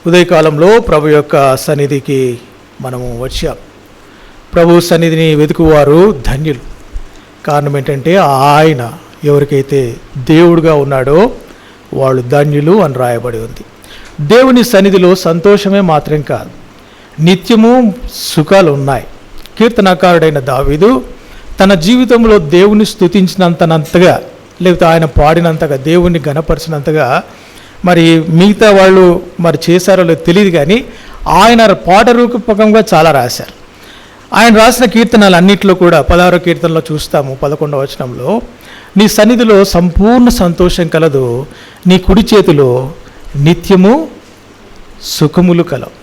ఉదయకాలంలో ప్రభు యొక్క సన్నిధికి మనము వచ్చాం. ప్రభు సన్నిధిని వెతుకువారు ధన్యులు. కారణం ఏంటంటే ఆయన ఎవరికైతే దేవుడుగా ఉన్నాడో వాళ్ళు ధన్యులు అని రాయబడి ఉంది. దేవుని సన్నిధిలో సంతోషమే మాత్రం కాదు, నిత్యము సుఖాలు ఉన్నాయి. కీర్తనకారుడైన దావీదు తన జీవితంలో దేవుని స్తుతించినంతగా, లేకపోతే ఆయన పాడినంతగా, దేవుణ్ణి ఘనపరిచినంతగా మరి మిగతా వాళ్ళు మరి చేశారో లేదో తెలియదు, కానీ ఆయన పాట రూపకంగా చాలా రాశారు. ఆయన రాసిన కీర్తనలు అన్నింటిలో కూడా 16వ కీర్తనలో చూస్తాము 11వ వచనంలో, నీ సన్నిధిలో సంపూర్ణ సంతోషం కలదు, నీ కుడి చేతిలో నిత్యము సుఖములు కలవు.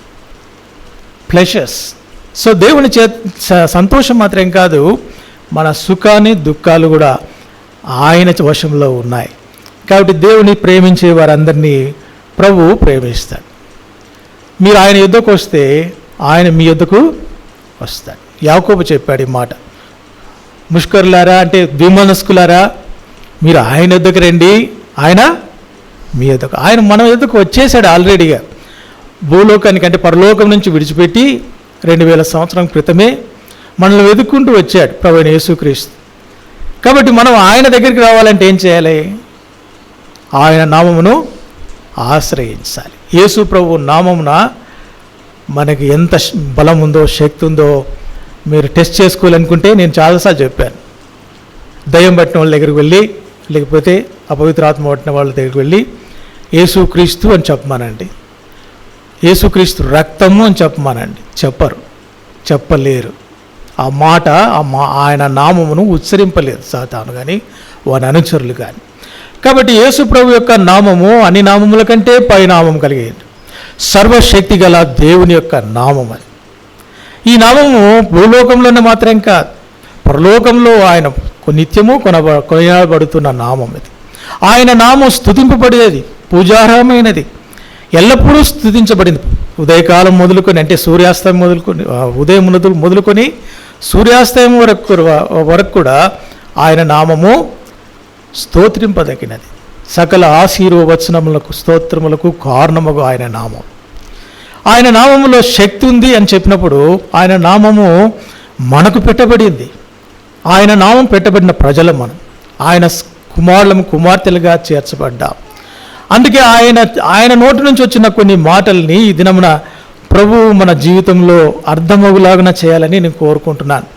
ప్లెజర్స్. సో దేవుని సంతోషం మాత్రం కాదు, మన సుఖాన్ని దుఃఖాలు కూడా ఆయన వశంలో ఉన్నాయి. కాబట్టి దేవుని ప్రేమించే వారందరినీ ప్రభువు ప్రేమిస్తాడు. మీరు ఆయన యుద్ధకు వస్తే ఆయన మీ యుద్ధకు వస్తాడు. యాకోబు చెప్పాడు ఈ మాట, ముష్కరులారా అంటే ద్విమనస్కులారా మీరు ఆయన యుద్ధకు రండి, ఆయన మీ యుద్ధకు. ఆయన మన యుద్ధకు వచ్చేసాడు ఆల్రెడీగా. భూలోకానికి అంటే పరలోకం నుంచి విడిచిపెట్టి 2000 సంవత్సరం క్రితమే మనల్ని వెతుక్కుంటూ వచ్చాడు ప్రభువైన యేసుక్రీస్తు. కాబట్టి మనం ఆయన దగ్గరికి రావాలంటే ఏం చేయాలి? ఆయన నామమును ఆశ్రయించాలి. యేసు ప్రభు నామమున మనకి ఎంత బలం ఉందో, శక్తి ఉందో మీరు టెస్ట్ చేసుకోవాలనుకుంటే నేను చాలాసార్లు చెప్పాను. దయ్యం పట్టిన వాళ్ళ దగ్గరికి వెళ్ళి, లేకపోతే అపవిత్రాత్మ పట్టిన వాళ్ళ దగ్గరికి వెళ్ళి యేసుక్రీస్తు అని చెప్పమానండి, యేసుక్రీస్తు రక్తము అని చెప్పమానండి. చెప్పలేరు. ఆ మాట ఆయన నామమును ఉచ్చరింపలేరు సాతాను కానీ వాని అనుచరులు కానీ. కాబట్టి యేసు ప్రభు యొక్క నామము అన్ని నామముల కంటే పై నామం కలిగేది, సర్వశక్తి గల దేవుని యొక్క నామం అది. ఈ నామము భూలోకంలోనే మాత్రం కాదు, పరలోకంలో ఆయన నిత్యము కొనబడుతున్న నామం ఇది. ఆయన నామం స్తుతింపబడేది, పూజార్హమైనది, ఎల్లప్పుడూ స్తుతించబడింది. ఉదయకాలం మొదలుకొని అంటే సూర్యాస్తమయం మొదలుకొని, ఉదయం మొదలుకొని సూర్యాస్తమయం వరకు కూడా ఆయన నామము స్తోత్రింపదగినది. సకల ఆశీర్వచనములకు స్తోత్రములకు కారణముగా ఆయన నామం. ఆయన నామములో శక్తి ఉంది అని చెప్పినప్పుడు ఆయన నామము మనకు పెట్టబడింది. ఆయన నామం పెట్టబడిన ప్రజలు మనం, ఆయన కుమారులము కుమార్తెలుగా చేర్చబడ్డాం. అందుకే ఆయన నోటి నుంచి వచ్చిన కొన్ని మాటల్ని ఈ దినమున ప్రభువు మన జీవితంలో అర్థమవులాగా చేయాలని నేను కోరుకుంటున్నాను.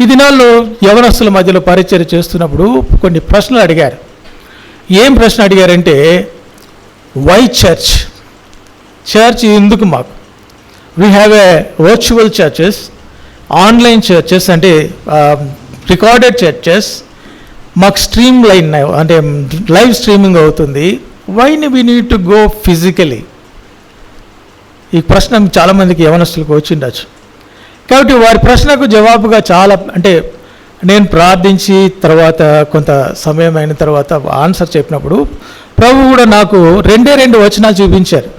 ఈ దినాల్లో యవనస్తుల మధ్యలో పరిచర్య చేస్తున్నప్పుడు కొన్ని ప్రశ్నలు అడిగారు. ఏం ప్రశ్న అడిగారంటే, వై చర్చ్ ఎందుకు మాకు? We have a virtual churches, online churches అంటే రికార్డెడ్ చర్చెస్, మాకు స్ట్రీమ్ లైన్ అంటే లైవ్ స్ట్రీమింగ్ అవుతుంది, why we need to go physically? ఈ ప్రశ్న చాలామందికి యవనస్తులకు వచ్చిండొచ్చు. కాబట్టి వారి ప్రశ్నకు జవాబుగా చాలా అంటే నేను ప్రార్థించి తర్వాత కొంత సమయం అయిన తర్వాత ఆన్సర్ చెప్పినప్పుడు ప్రభు కూడా నాకు 2 వచనాలు చూపించారు.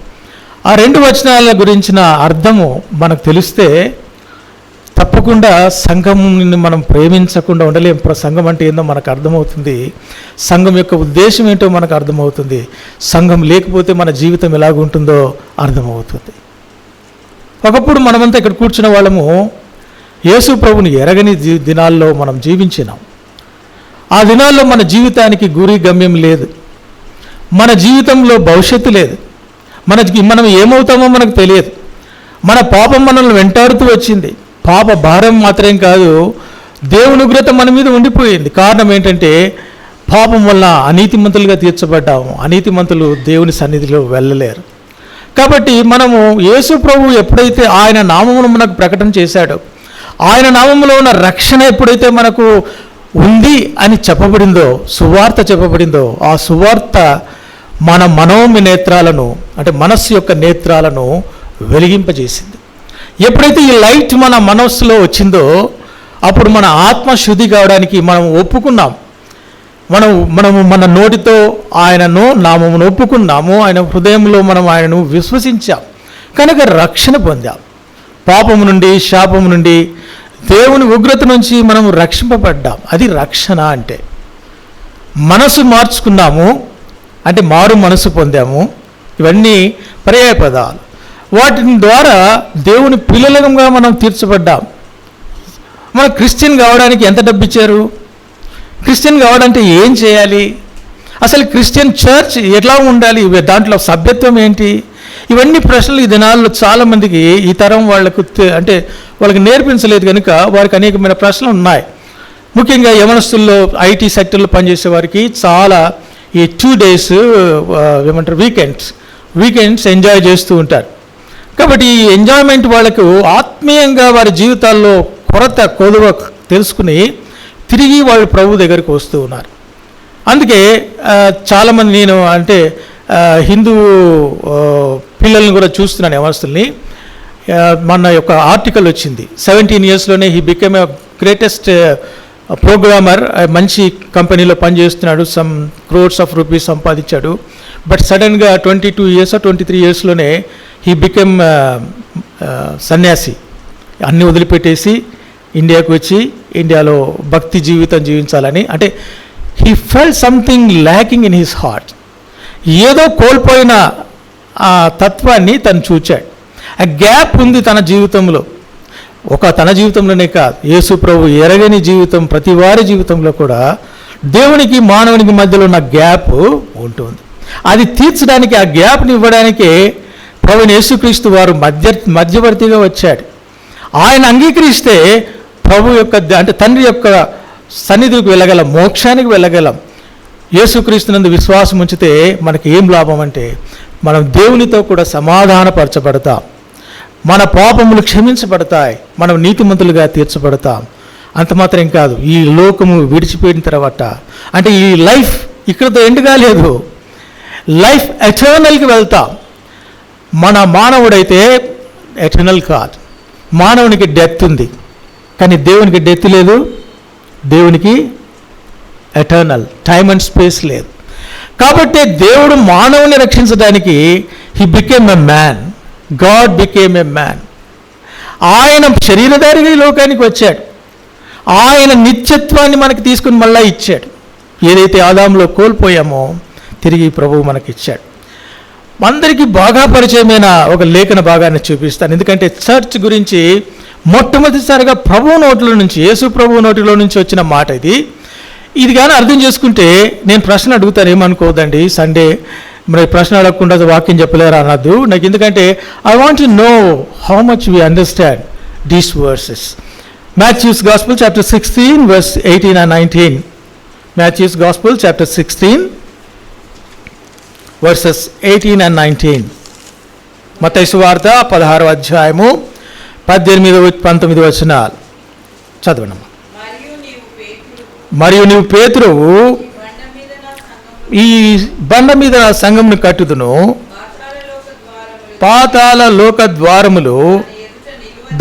ఆ 2 వచనాల గురించిన అర్థము మనకు తెలిస్తే తప్పకుండా సంఘంని మనం ప్రేమించకుండా ఉండలేం. సంఘం అంటే ఏందో మనకు అర్థమవుతుంది, సంఘం యొక్క ఉద్దేశం ఏంటో మనకు అర్థమవుతుంది, సంఘం లేకపోతే మన జీవితం ఎలాగుంటుందో అర్థమవుతుంది. ఒకప్పుడు మనమంతా ఇక్కడ కూర్చున్న వాళ్ళము యేసు ప్రభుని ఎరగని దినాల్లో మనం జీవించినాం. ఆ దినాల్లో మన జీవితానికి గురి గమ్యం లేదు, మన జీవితంలో భవిష్యత్తు లేదు, మనం ఏమవుతామో మనకు తెలియదు. మన పాపం మనల్ని వెంటాడుతూ వచ్చింది. పాప భారం మాత్రం కాదు, దేవుని ఉగ్రత మన మీద ఉండిపోయింది. కారణం ఏంటంటే పాపం వల్ల అనీతిమంతులుగా తీర్చబడ్డాము. అనీతిమంతులు దేవుని సన్నిధిలో వెళ్ళలేరు. కాబట్టి మనము యేసు ప్రభు ఎప్పుడైతే ఆయన నామమును మనకు ప్రకటన చేశాడో, ఆయన నామములో ఉన్న రక్షణ ఎప్పుడైతే మనకు ఉంది అని చెప్పబడిందో, సువార్త చెప్పబడిందో, ఆ సువార్త మన మనోమి నేత్రాలను అంటే మనస్సు యొక్క నేత్రాలను వెలిగింపజేసింది. ఎప్పుడైతే ఈ లైట్ మన మనస్సులో వచ్చిందో అప్పుడు మన ఆత్మ శుద్ధి కావడానికి మనం ఒప్పుకున్నాం. మనము మన నోటితో ఆయనను నామమును ఒప్పుకున్నాము, ఆయన హృదయంలో మనం ఆయనను విశ్వసించాం, కనుక రక్షణ పొందాం. పాపము నుండి, శాపము నుండి, దేవుని ఉగ్రత నుంచి మనం రక్షింపబడ్డాం. అది రక్షణ అంటే. మనసు మార్చుకున్నాము అంటే మారు మనసు పొందాము. ఇవన్నీ పర్యాయ పదాలు. వాటి ద్వారా దేవుని పిల్లలుగా మనం తీర్చబడ్డాం. మనం క్రిస్టియన్ కావడానికి ఎంత డబ్బు ఇచ్చారు? క్రిస్టియన్ కావాలంటే ఏం చేయాలి? అసలు క్రిస్టియన్ చర్చ్ ఎట్లా ఉండాలి? దాంట్లో సభ్యత్వం ఏంటి? ఇవన్నీ ప్రశ్నలు ఈ దినాల్లో చాలామందికి ఈ తరం వాళ్ళకు అంటే వాళ్ళకి నేర్పించలేదు కనుక వారికి అనేకమైన ప్రశ్నలు ఉన్నాయి. ముఖ్యంగా యవనస్తుల్లో ఐటీ సెక్టర్లో పనిచేసే వారికి చాలా ఈ 2 days ఏమంటారు వీకెండ్స్ ఎంజాయ్ చేస్తూ ఉంటారు. కాబట్టి ఈ ఎంజాయ్మెంట్ వాళ్ళకు ఆత్మీయంగా వారి జీవితాల్లో కొదువ తెలుసుకుని తిరిగి వాళ్ళు ప్రభు దగ్గరికి వస్తూ ఉన్నారు. అందుకే చాలామంది నేను అంటే హిందూ పిల్లల్ని కూడా చూస్తున్నాను, యవనస్తుల్ని. మన యొక్క ఆర్టికల్ వచ్చింది, 17 yearsలోనే he became a greatest programmer, మంచి కంపెనీలో పనిచేస్తున్నాడు, సమ్ crores of rupees సంపాదించాడు. బట్ సడన్గా 22 years 23 yearsలోనే హీ బికెమ్ సన్యాసి. అన్నీ వదిలిపెట్టేసి ఇండియాకు వచ్చి ఇండియాలో భక్తి జీవితం జీవించాలని, అంటే he felt something lacking in his heart. ఏదో కోల్పోయిన ఆ తత్వాన్ని తను చూచాడు. ఆ గ్యాప్ ఉంది తన జీవితంలో. తన జీవితంలోనే కాదు, యేసు ప్రభు ఎరగని జీవితం ప్రతి వారి జీవితంలో కూడా దేవునికి మానవునికి మధ్యలో ఉన్న గ్యాప్ ఉంటుంది. అది తీర్చడానికి, ఆ గ్యాప్ని ఇవ్వడానికే ప్రభువైన యేసుక్రీస్తు వారు మధ్యవర్తిగా వచ్చాడు. ఆయన అంగీకరిస్తే ప్రభు యొక్క అంటే తండ్రి యొక్క సన్నిధికి వెళ్ళగలం, మోక్షానికి వెళ్ళగలం. యేసుక్రీస్తునందు విశ్వాసం ఉంచితే మనకి ఏం లాభం అంటే మనం దేవునితో కూడా సమాధానపరచబడతాం, మన పాపములు క్షమించబడతాయి, మనం నీతిమంతులుగా తీర్చబడతాం. అంత మాత్రం కాదు, ఈ లోకము విడిచిపోయిన తర్వాత అంటే ఈ లైఫ్ ఇక్కడతో ఎండ్ కాలేదు, లైఫ్ ఎటర్నల్కి వెళ్తాం. మన మానవుడైతే ఎటర్నల్ కాదు, మానవునికి డెత్ ఉంది, కానీ దేవునికి డెత్ లేదు, దేవునికి ఎటర్నల్ టైమ్ అండ్ స్పేస్ లేదు. కాబట్టి దేవుడు మానవుని రక్షించడానికి he became a man, God became a man. ఆయన శరీరధారిగా ఈ లోకానికి వచ్చాడు. ఆయన నిత్యత్వాన్ని మనకి తీసుకుని మళ్ళా ఇచ్చాడు. ఏదైతే ఆదాములో కోల్పోయామో తిరిగి ప్రభువు మనకి ఇచ్చాడు. అందరికీ బాగా పరిచయమైన ఒక లేఖన భాగాన్ని చూపిస్తాను, ఎందుకంటే చర్చ్ గురించి మొట్టమొదటిసారిగా ప్రభువు నోటిలో నుంచి, యేసు ప్రభువు నోటిలో నుంచి వచ్చిన మాట ఇది కానీ అర్థం చేసుకుంటే నేను ప్రశ్న అడుగుతాను, ఏమనుకోవద్దండి. సండే మరి ప్రశ్న అడగకుండా వాక్యం చెప్పలేరా అన్నద్దు నాకు, ఎందుకంటే I want to know how much we understand these versus. Matthew's Gospel chapter 16 verse 18 and 19. Matthew's Gospel chapter 16 verses 18 and 19. మత్తయి సువార్త 16వ అధ్యాయము 18-19 వచనాలు చదవండి. మరియు నీవు పేతురువు, ఈ బండ మీద నా సంఘమును కట్టుదును, పాతాళ లోక ద్వారములు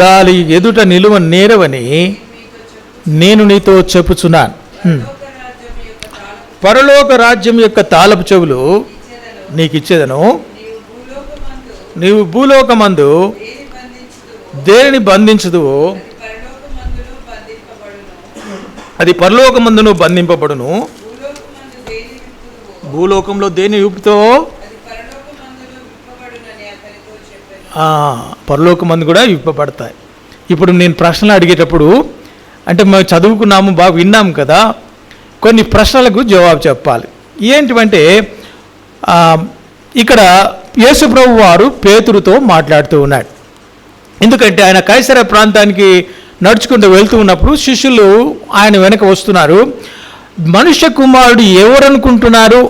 దాని ఎదుట నిలువ నేరవని నేను నీతో చెప్పుచున్నాను. పరలోక రాజ్యం యొక్క తాళపు చెవులు నీకు ఇచ్చేదను. నీవు భూలోకమందు దేనిని బంధించుదువో అది పరలోకమందును బంధింపబడును, భూలోకంలో దేని విప్పుతావో పరలోకమందు కూడా విప్పబడతాయి. ఇప్పుడు నేను ప్రశ్నలు అడిగేటప్పుడు అంటే మేము చదువుకున్నాము, బాగా విన్నాము కదా, కొన్ని ప్రశ్నలకు జవాబు చెప్పాలి. ఏంటివంటే ఇక్కడ యేసు ప్రభు వారు పేతురుతో మాట్లాడుతూ ఉన్నాడు. ఎందుకంటే ఆయన కైసర ప్రాంతానికి నడుచుకుంటూ వెళ్తూ ఉన్నప్పుడు శిష్యులు ఆయన వెనక వస్తున్నారు. మనుష్య కుమారుడు ఎవరనుకుంటున్నారు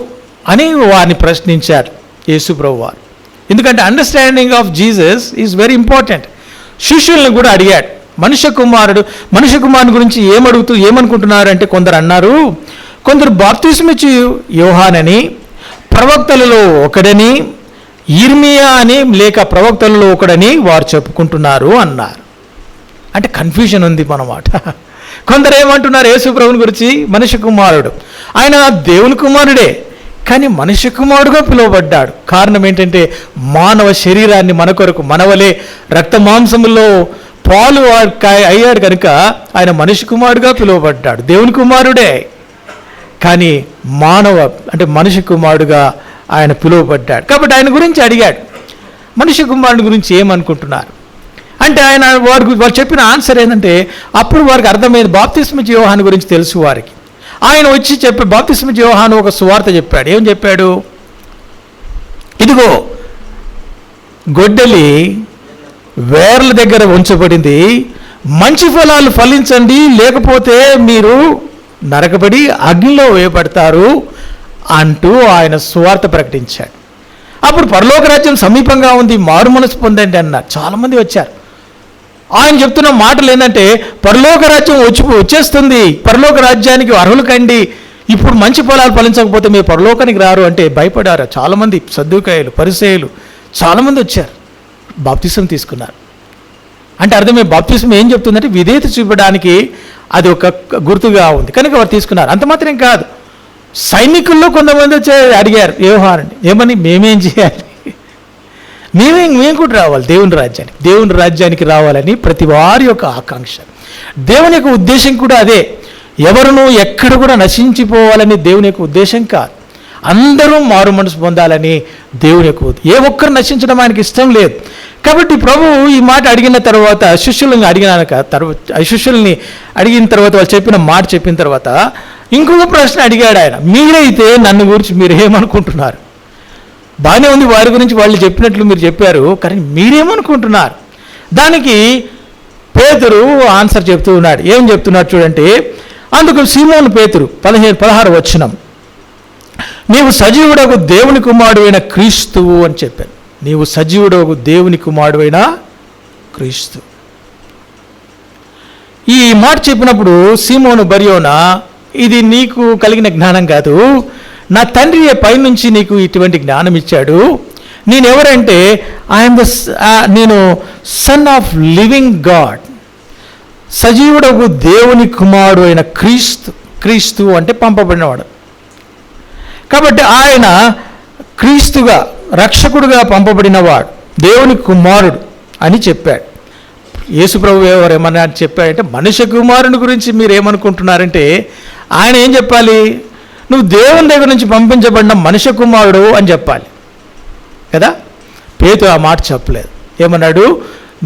అని వారిని ప్రశ్నించారు యేసు ప్రభు వారు. ఎందుకంటే understanding of Jesus is very important. శిష్యులను కూడా అడిగాడు, మనుష్య కుమారుని గురించి ఏమనుకుంటున్నారు అంటే కొందరు అన్నారు, కొందరు బాప్తిస్మిచ్చి యోహానని, ప్రవక్తలలో ఒకడని, ఇర్మియా అని, లేక ప్రవక్తలలో ఒకడని వారు చెప్పుకుంటున్నారు అన్నారు. అంటే కన్ఫ్యూజన్ ఉంది అన్నమాట. కొందరు ఏమంటున్నారు యేసు ప్రభుని గురించి, మనుష్య కుమారుడు, ఆయన దేవుని కుమారుడే, కానీ మనుష్య కుమారుడుగా పిలువబడ్డాడు. కారణం ఏంటంటే మానవ శరీరాన్ని మన కొరకు, మనవలే రక్త మాంసములో పాలు అయ్యాడు కనుక ఆయన మనుష్య కుమారుడుగా పిలువబడ్డాడు. దేవుని కుమారుడే, కానీ మనుష్య కుమారుడుగా ఆయన పిలువబడ్డాడు. కాబట్టి ఆయన గురించి అడిగాడు. మనుష్య కుమారుని గురించి ఏమనుకుంటున్నారు అంటే ఆయన వాళ్ళు చెప్పిన ఆన్సర్ ఏంటంటే, అప్పుడు వారికి అర్థమైంది, బాప్తిస్మా యోహాను గురించి తెలుసు వారికి. ఆయన వచ్చి చెప్పి బాప్తిస్మా యోహాను ఒక సువార్త చెప్పాడు. ఏం చెప్పాడు? ఇదిగో గొడ్డలి వేర్ల దగ్గర ఉంచబడింది, మంచి ఫలాలు ఫలించండి, లేకపోతే మీరు నరకబడి అగ్నిలో వేయబడతారు అంటూ ఆయన సువార్త ప్రకటించాడు. అప్పుడు పరలోక రాజ్యం సమీపంగా ఉంది, మారు మనసు పొందండి అన్నారు. చాలామంది వచ్చారు. ఆయన చెప్తున్న మాటలు ఏంటంటే, పరలోక రాజ్యం వచ్చేస్తుంది, పరలోక రాజ్యానికి అర్హులు కండి, ఇప్పుడు మంచి ఫలాలు ఫలించకపోతే మీరు పరలోకానికి రారు అంటే భయపడారు. చాలామంది సద్దూకాయలు, పరిసయ్యులు చాలామంది వచ్చారు, బాప్తిసం తీసుకున్నారు. అంటే అర్థమే, బాప్తిసం ఏం చెప్తుందంటే విధేయత చూపడానికి అది ఒక గుర్తుగా ఉంది కనుక వారు తీసుకున్నారు. అంత మాత్రం కాదు, సైనికుల్లో కొంతమంది వచ్చి అడిగారు యోహానుని, ఏమని, మేమేం చేయాలి, మేము కూడా రావాలి దేవుని రాజ్యానికి రావాలని ప్రతి వారి యొక్క ఆకాంక్ష. దేవుని యొక్క ఉద్దేశం కూడా అదే. ఎవరునూ ఎక్కడ కూడా నశించిపోవాలని దేవుని యొక్క ఉద్దేశం కాదు, అందరూ మారు మనసు పొందాలని దేవుని యొక్క. ఏ ఒక్కరు నశించడం ఆయనకి ఇష్టం లేదు. కాబట్టి ప్రభువు ఈ మాట అడిగిన తర్వాత శిష్యుల్ని అడిగిన తర్వాత వాళ్ళు చెప్పిన మాట చెప్పిన తర్వాత ఇంకొక ప్రశ్న అడిగాడు ఆయన, మీరైతే నన్ను గురించి మీరు ఏమనుకుంటున్నారు? బాగానే ఉంది, వారి గురించి వాళ్ళు చెప్పినట్లు మీరు చెప్పారు, కానీ మీరేమనుకుంటున్నారు? దానికి పేతురు ఆన్సర్ చెప్తూ ఉన్నాడు. ఏం చెప్తున్నాడు చూడండి. అందుకు సీమోను పేతురు 16 వచనం, నీవు సజీవుడకు దేవుని కుమారుడైన క్రీస్తువు అని చెప్పాను. నీవు సజీవుడకు దేవుని కుమారుడైన క్రీస్తు. ఈ మాట చెప్పినప్పుడు సీమోను బర్యోనా, ఇది నీకు కలిగిన జ్ఞానం కాదు, నా తండ్రి పైనుంచి నీకు ఇటువంటి జ్ఞానం ఇచ్చాడు. నేనెవరంటే నేను సన్ ఆఫ్ లివింగ్ గాడ్, సజీవుడకు దేవుని కుమారుడు అయిన క్రీస్తు అంటే పంపబడినవాడు. కాబట్టి ఆయన క్రీస్తుగా, రక్షకుడుగా పంపబడినవాడు, దేవుని కుమారుడు అని చెప్పాడు. యేసు ప్రభు ఎవరు ఏమన్నా చెప్పాడంటే, మనుష్య కుమారుని గురించి మీరు ఏమనుకుంటున్నారంటే ఆయన ఏం చెప్పాలి? నువ్వు దేవుని దగ్గర నుంచి పంపించబడిన మనుష్య కుమారుడు అని చెప్పాలి కదా. పేతురు ఆ మాట చెప్పలేదు. ఏమన్నాడు?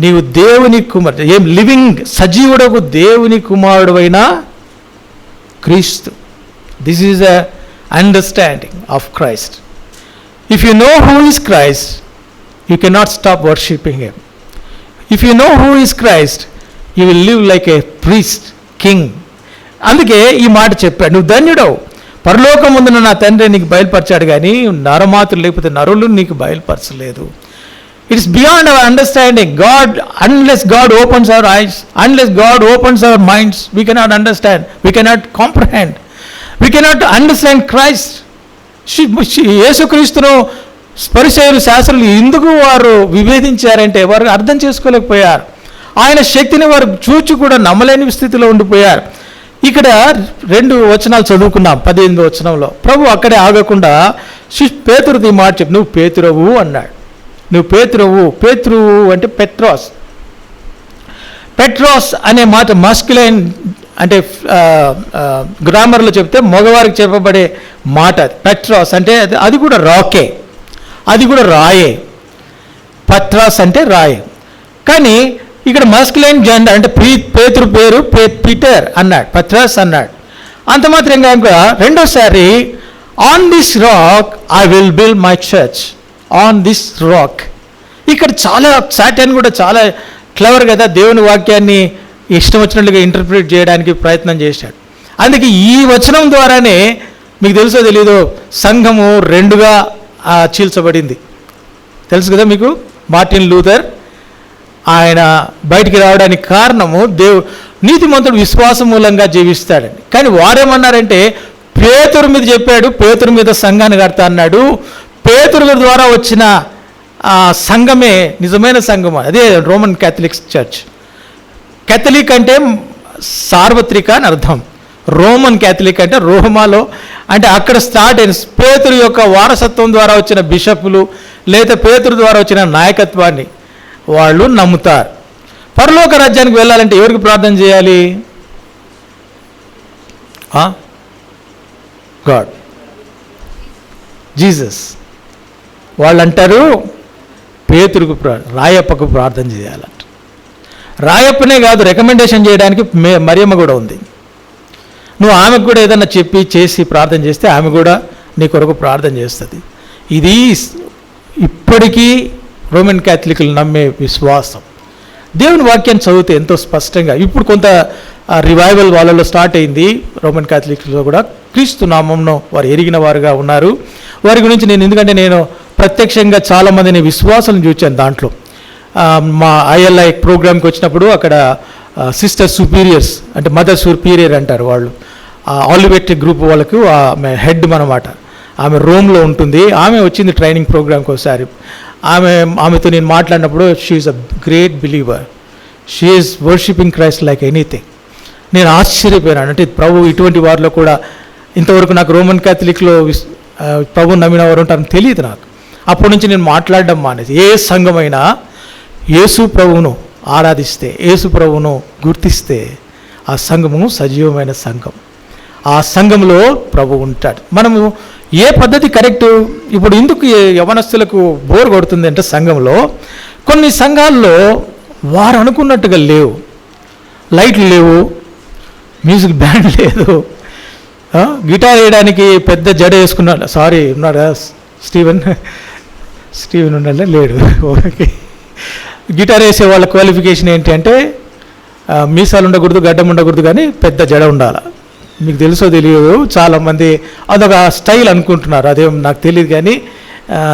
నీవు దేవుని కుమారుడు, ఏం లివింగ్ సజీవుడకు దేవుని కుమారుడు అయిన క్రీస్తు. This is a understanding of Christ. If you know who is Christ, you cannot stop worshipping him. If you know who is Christ, you will live like A priest, king. అందుకే ఈ మాట చెప్పాడు, నువ్వు ధన్యుడవు, పరలోకం ముందున నా తండ్రి నీకు బయలుపరిచాడు, కానీ నరమాతులు లేకపోతే నరులు నీకు బయలుపరచలేదు. It's beyond our understanding. Unless God opens our eyes, unless God opens our minds, we cannot understand, we cannot comprehend, we cannot understand Christ. యేసుక్రీస్తును పరిసయ్యులు, శాస్త్రులు ఎందుకు వారు విభేదించారంటే వారు అర్థం చేసుకోలేకపోయారు. ఆయన శక్తిని వారు చూచి కూడా నమ్మలేని స్థితిలో ఉండిపోయారు. ఇక్కడ 2 వచనాలు చదువుకున్నాం. 18వ వచనంలో ప్రభు అక్కడే ఆగకుండా పేతురుది మాట చెప్పి, నువ్వు పేతురవు అన్నాడు. నువ్వు పేతురువు అంటే పెట్రోస్ అనే మాట మస్కులైన్ అంటే గ్రామర్లో చెప్తే మగవారికి చెప్పబడే మాట. పెట్రోస్ అంటే అది కూడా రాకే, అది కూడా రాయే. పత్రాస్ అంటే రాయే. కానీ ఇక్కడ మస్కులైన్ జెండర్ అంటే పేతురు పేరు పీటర్ అన్నాడు, పత్రాస్ అన్నాడు. అంత మాత్రం కాక రెండోసారి on this rock I will build my church, on this rock. ఇక్కడ చాలా సాటన్ కూడా చాలా క్లవర్ కదా, దేవుని వాక్యాన్ని ఇష్టం వచ్చినట్లుగా ఇంటర్ప్రిట్ చేయడానికి ప్రయత్నం చేశాడు. అందుకే ఈ వచనం ద్వారానే మీకు తెలుసో తెలీదో సంఘము 2గా చీల్చబడింది. తెలుసు కదా మీకు. మార్టిన్ లూథర్ ఆయన బయటికి రావడానికి కారణము నీతిమంతుడు విశ్వాసం మూలంగా జీవిస్తాడని. కానీ వారేమన్నారంటే పేతురు మీద చెప్పాడు, పేతురు మీద సంఘాన్ని కడతా అన్నాడు. పేతురు ద్వారా వచ్చిన సంఘమే నిజమైన సంఘం. అదే రోమన్ క్యాథలిక్ చర్చ్. కేథలిక్ అంటే సార్వత్రిక అని అర్థం. రోమన్ క్యాథలిక్ అంటే రోమాలో, అంటే అక్కడ స్టార్ట్ అయిన పేతురు యొక్క వారసత్వం ద్వారా వచ్చిన బిషపులు లేదా పేతురు ద్వారా వచ్చిన నాయకత్వాన్ని వాళ్ళు నమ్ముతారు. పరలోక రాజ్యానికి వెళ్ళాలంటే ఎవరికి ప్రార్థన చేయాలి? God, Jesus. వాళ్ళు అంటారు పేతురుకు రాయప్పకు ప్రార్థన చేయాలంట. రాయప్పనే కాదు, రికమెండేషన్ చేయడానికి మరియమ్మ కూడా ఉంది. నువ్వు ఆమెకు కూడా ఏదన్నా చెప్పి చేసి ప్రార్థన చేస్తే ఆమె కూడా నీ కొరకు ప్రార్థన చేస్తుంది. ఇది ఇప్పటికీ రోమన్ క్యాథలికులు నమ్మే విశ్వాసం. దేవుని వాక్యాన్ని చదివితే ఎంతో స్పష్టంగా, ఇప్పుడు కొంత రివైవల్ వాళ్ళలో స్టార్ట్ అయింది. రోమన్ క్యాథలిక్స్లో కూడా క్రీస్తు నామంలో వారు ఎరిగిన వారుగా ఉన్నారు. వారి గురించి ఎందుకంటే నేను ప్రత్యక్షంగా చాలామందిని విశ్వాసం చూచాను. దాంట్లో మా ఐఎల్ఐ ప్రోగ్రామ్కి వచ్చినప్పుడు అక్కడ సిస్టర్ సుపీరియర్స్ అంటే మదర్ సుపీరియర్ అంటారు వాళ్ళు, ఆలివెట్ గ్రూప్ వాళ్ళకు ఆమె హెడ్ అన్నమాట. ఆమె రోమ్లో ఉంటుంది. ఆమె వచ్చింది ట్రైనింగ్ ప్రోగ్రామ్కి ఒకసారి. ఆమెతో నేను మాట్లాడినప్పుడు she is a great believer, she is worshipping Christ like anything. నేను ఆశ్చర్యపోయాను. అంటే ప్రభు ఇటువంటి వారిలో కూడా ఇంతవరకు నాకు రోమన్ క్యాథలిక్లో ప్రభు నమ్మిన వారు ఉంటారని తెలియదు నాకు. అప్పటి నుంచి నేను మాట్లాడడం మానేసి, ఏ సంఘమైనా యేసు ప్రభువును ఆరాధిస్తే, యేసు ప్రభువును గుర్తిస్తే ఆ సంఘము సజీవమైన సంఘం. ఆ సంఘంలో ప్రభు ఉంటాడు. మనము ఏ పద్ధతి కరెక్టు? ఇప్పుడు ఎందుకు యవనస్తులకు బోర్ కొడుతుంది అంటే, సంఘంలో కొన్ని సంఘాల్లో వారు అనుకున్నట్టుగా లేవు. లైట్లు లేవు, మ్యూజిక్ బ్యాండ్ లేదు, గిటార్ వేయడానికి పెద్ద జడ వేసుకున్నాడు. సారీ, ఉన్నాడా స్టీవెన్ ఉన్నాడా? లేడు. ఓకే. గిటార్ వేసే వాళ్ళ క్వాలిఫికేషన్ ఏంటి అంటే, మీసాలు ఉండకూడదు, గడ్డం ఉండకూడదు, కానీ పెద్ద జడ ఉండాలి. మీకు తెలుసో తెలియదు, చాలామంది అదొక స్టైల్ అనుకుంటున్నారు. అదేం నాకు తెలియదు, కానీ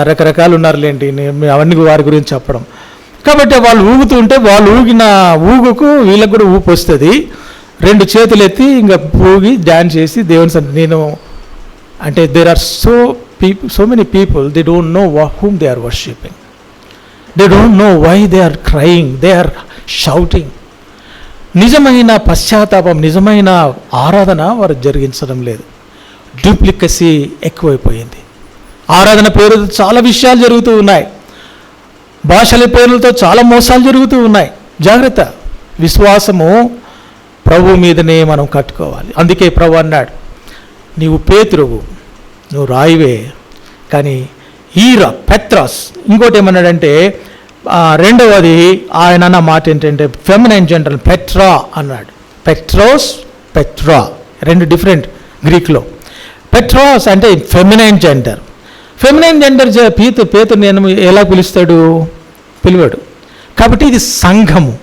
రకరకాలు ఉన్నారులేండి, నేను అవన్నీ వారి గురించి చెప్పడం. కాబట్టి వాళ్ళు ఊగుతూ ఉంటే వాళ్ళు ఊగిన ఊగుకు వీళ్ళకు కూడా ఊపు వస్తుంది. 2 చేతులు ఎత్తి ఇంకా ఊగి డ్యాన్స్ చేసి దేవుని నేను అంటే there are so many people, they don't know whom they are worshipping. They don't know why they are crying, they are shouting. నిజమైన పశ్చాత్తాపం, నిజమైన ఆరాధన వారు జరిగించడం లేదు. డూప్లికసీ ఎక్కువైపోయింది. ఆరాధన పేరుతో చాలా విషయాలు జరుగుతూ ఉన్నాయి. భాషల పేర్లతో చాలా మోసాలు జరుగుతూ ఉన్నాయి. జాగ్రత్త. విశ్వాసము ప్రభు మీదనే మనం కట్టుకోవాలి. అందుకే ప్రభు అన్నాడు, నీవు పేతురువు, నువ్వు రాయివే, కానీ పెత్రాస్. ఇంకోటి ఏమన్నాడంటే, రెండవది ఆయన అన్న మాట ఏంటంటే ఫెమినైన్ జెండర్, పెట్రా అన్నాడు. పెట్రోస్, పెట్రా 2 డిఫరెంట్ గ్రీక్లో. పెట్రాస్ అంటే ఫెమినైన్ జెండర్. ఫెమినైన్ జెండర్ పేతురు నేను ఎలా పిలువాడు. కాబట్టి ఇది సంఘము.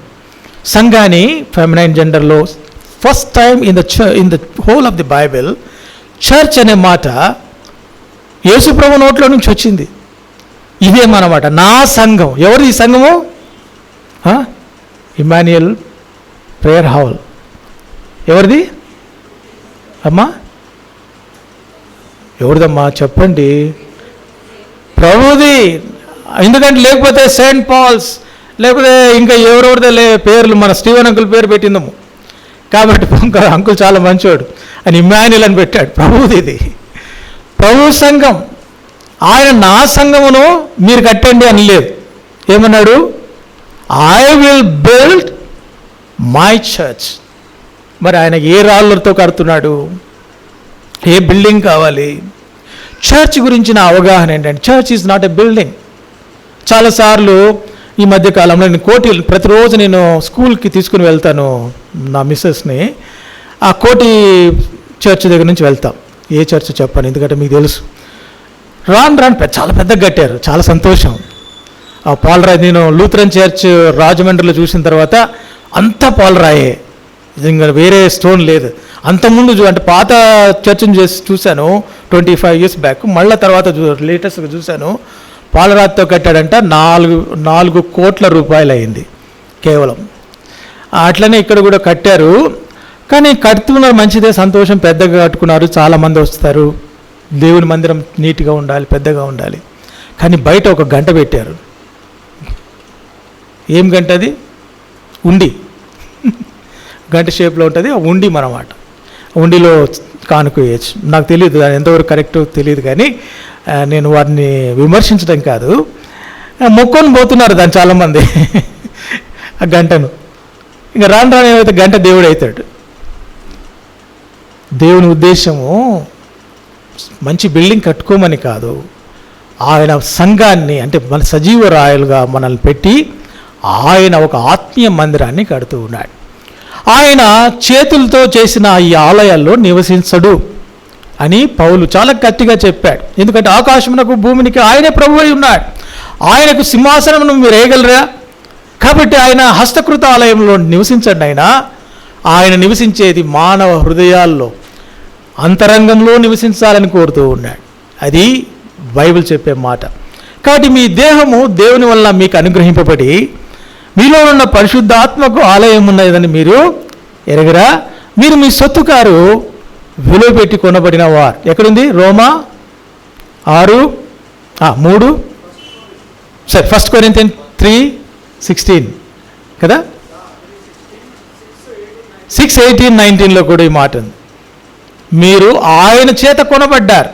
సంఘాన్ని ఫెమినైన్ జెండర్లో first time in the whole of the Bible church అనే మాట యేసుప్రభు నోట్లో నుంచి వచ్చింది. ఇదేమన్నమాట, నా సంఘం. ఎవరిది ఈ సంఘము? Emmanuel prayer hall. ఎవరిది అమ్మా? ఎవరిదమ్మా చెప్పండి? ప్రభుది. ఎందుకంటే లేకపోతే సెయింట్ పాల్స్, లేకపోతే ఇంకా ఎవరెవరిదే పేర్లు, మన స్టీవెన్ అంకుల్ పేరు పెట్టిందము. కాబట్టి అంకుల్ చాలా మంచివాడు అని ఇమాన్యుయల్ అని పెట్టాడు. ప్రభుది ఇది, ప్రభు సంఘం. ఆయన నా సంఘమును మీరు కట్టండి అని లేదు. ఏమన్నాడు? I will build my church. మరి ఆయన ఏ రాళ్ళతో కడుతున్నాడు? ఏ బిల్డింగ్ కావాలి? చర్చ్ గురించిన అవగాహన ఏంటంటే, church is not a building. చాలాసార్లు ఈ మధ్యకాలంలో నేను కోటి ప్రతిరోజు నేను స్కూల్కి తీసుకుని వెళ్తాను నా మిస్సెస్ని. ఆ కోటి చర్చ్ దగ్గర నుంచి వెళ్తాం. ఏ చర్చ్ చెప్పాను, ఎందుకంటే మీకు తెలుసు. రాను చాలా పెద్దగా కట్టారు, చాలా సంతోషం. ఆ పాలరాయి, నేను లూథరన్ చర్చ్ రాజమండ్రిలో చూసిన తర్వాత అంతా పాలరాయే, ఇంకా వేరే స్టోన్ లేదు. అంతకుముందు అంటే పాత చర్చ్ని చూశాను 25 years బ్యాక్. మళ్ళీ తర్వాత లేటెస్ట్గా చూశాను, పాలరాతితో కట్టాడంట. 4 కోట్ల రూపాయలు అయింది కేవలం. అట్లనే ఇక్కడ కూడా కట్టారు. కానీ కడుతున్నారు, మంచిదే, సంతోషం. పెద్దగా కట్టుకున్నారు, చాలామంది వస్తారు. దేవుని మందిరం నీట్గా ఉండాలి, పెద్దగా ఉండాలి. కానీ బయట ఒక గంట పెట్టారు. ఏం గంట అది? ఉండి. గంట షేప్లో ఉంటుంది, ఉండి అన్నమాట. ఉండిలో కానుక వేయచ్చు. నాకు తెలియదు అది ఎంతవరకు కరెక్ట్ తెలియదు, కానీ నేను వారిని విమర్శించడం కాదు, మొక్కొని పోతున్నారు దాన్ని చాలామంది ఆ గంటను. ఇంకా రాను ఏమైతే గంట దేవుడు అవుతాడు. దేవుని ఉద్దేశము మంచి బిల్డింగ్ కట్టుకోమని కాదు, ఆయన సంఘాన్ని అంటే మన సజీవరాయలుగా మనల్ని పెట్టి ఆయన ఒక ఆత్మీయ మందిరాన్ని కడుతూ ఉన్నాడు. ఆయన చేతులతో చేసిన ఈ ఆలయాల్లో నివసించడు అని పౌలు చాలా గట్టిగా చెప్పాడు. ఎందుకంటే ఆకాశమునకు భూమినికి ఆయనే ప్రభువు అయి ఉన్నాడు. ఆయనకు సింహాసనం మీరు వేయగలరా? కాబట్టి ఆయన హస్తకృత ఆలయంలో నివసించండి. ఆయన నివసించేది మానవ హృదయాల్లో, అంతరంగంలో నివసించాలని కోరుతూ ఉన్నాడు. అది బైబిల్ చెప్పే మాట. కాబట్టి మీ దేహము దేవుని వల్ల మీకు అనుగ్రహింపబడి మీలో ఉన్న పరిశుద్ధాత్మకు ఆలయం ఉన్నదని మీరు ఎరగరా? మీరు మీ సొత్తు కారు విలువ పెట్టి కొనబడిన వారు. ఎక్కడుంది? రోమా 6:3 సరే 1 Corinthians 3:16 కదా, 6:18-19లో కూడా ఈ మాట ఉంది. మీరు ఆయన చేత కొనబడ్డారు,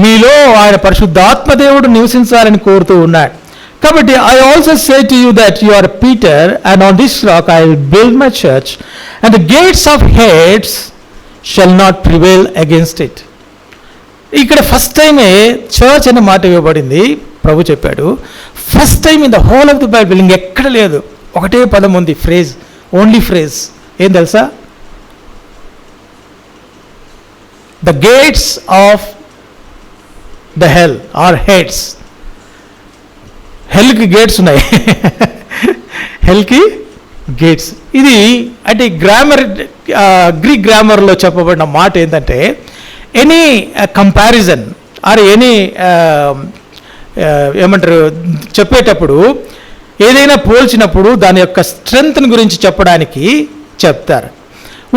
మీలో ఆయన పరిశుద్ధాత్మ దేవుడు నివసించాలని కోరుతూ ఉన్నాడు. కాబట్టి I also say to you that you are Peter and on this rock I will build my church and the gates of hades shall not prevail against it. ఇక్కడ ఫస్ట్ టైమే చర్చ్ అనే మాట ఇవ్వబడింది. ప్రభు చెప్పాడు first time in the whole of the Bible. ఇంకెక్కడ లేదు, ఒకటే పదం ఉంది, ఫ్రేజ్, ఓన్లీ ఫ్రేజ్. ఏం తెలుసా? The gates of the hell are Hades. హెల్కి గేట్స్ ఉన్నాయి, హెల్కి గేట్స్. ఇది అంటే గ్రామర్, గ్రీక్ గ్రామర్లో చెప్పబడిన మాట ఏంటంటే ఎనీ కంపారిజన్ ఆర్ ఎనీ ఏమంటారు చెప్పేటప్పుడు, ఏదైనా పోల్చినప్పుడు దాని యొక్క స్ట్రెంగ్త్ని గురించి చెప్పడానికి చెప్తారు.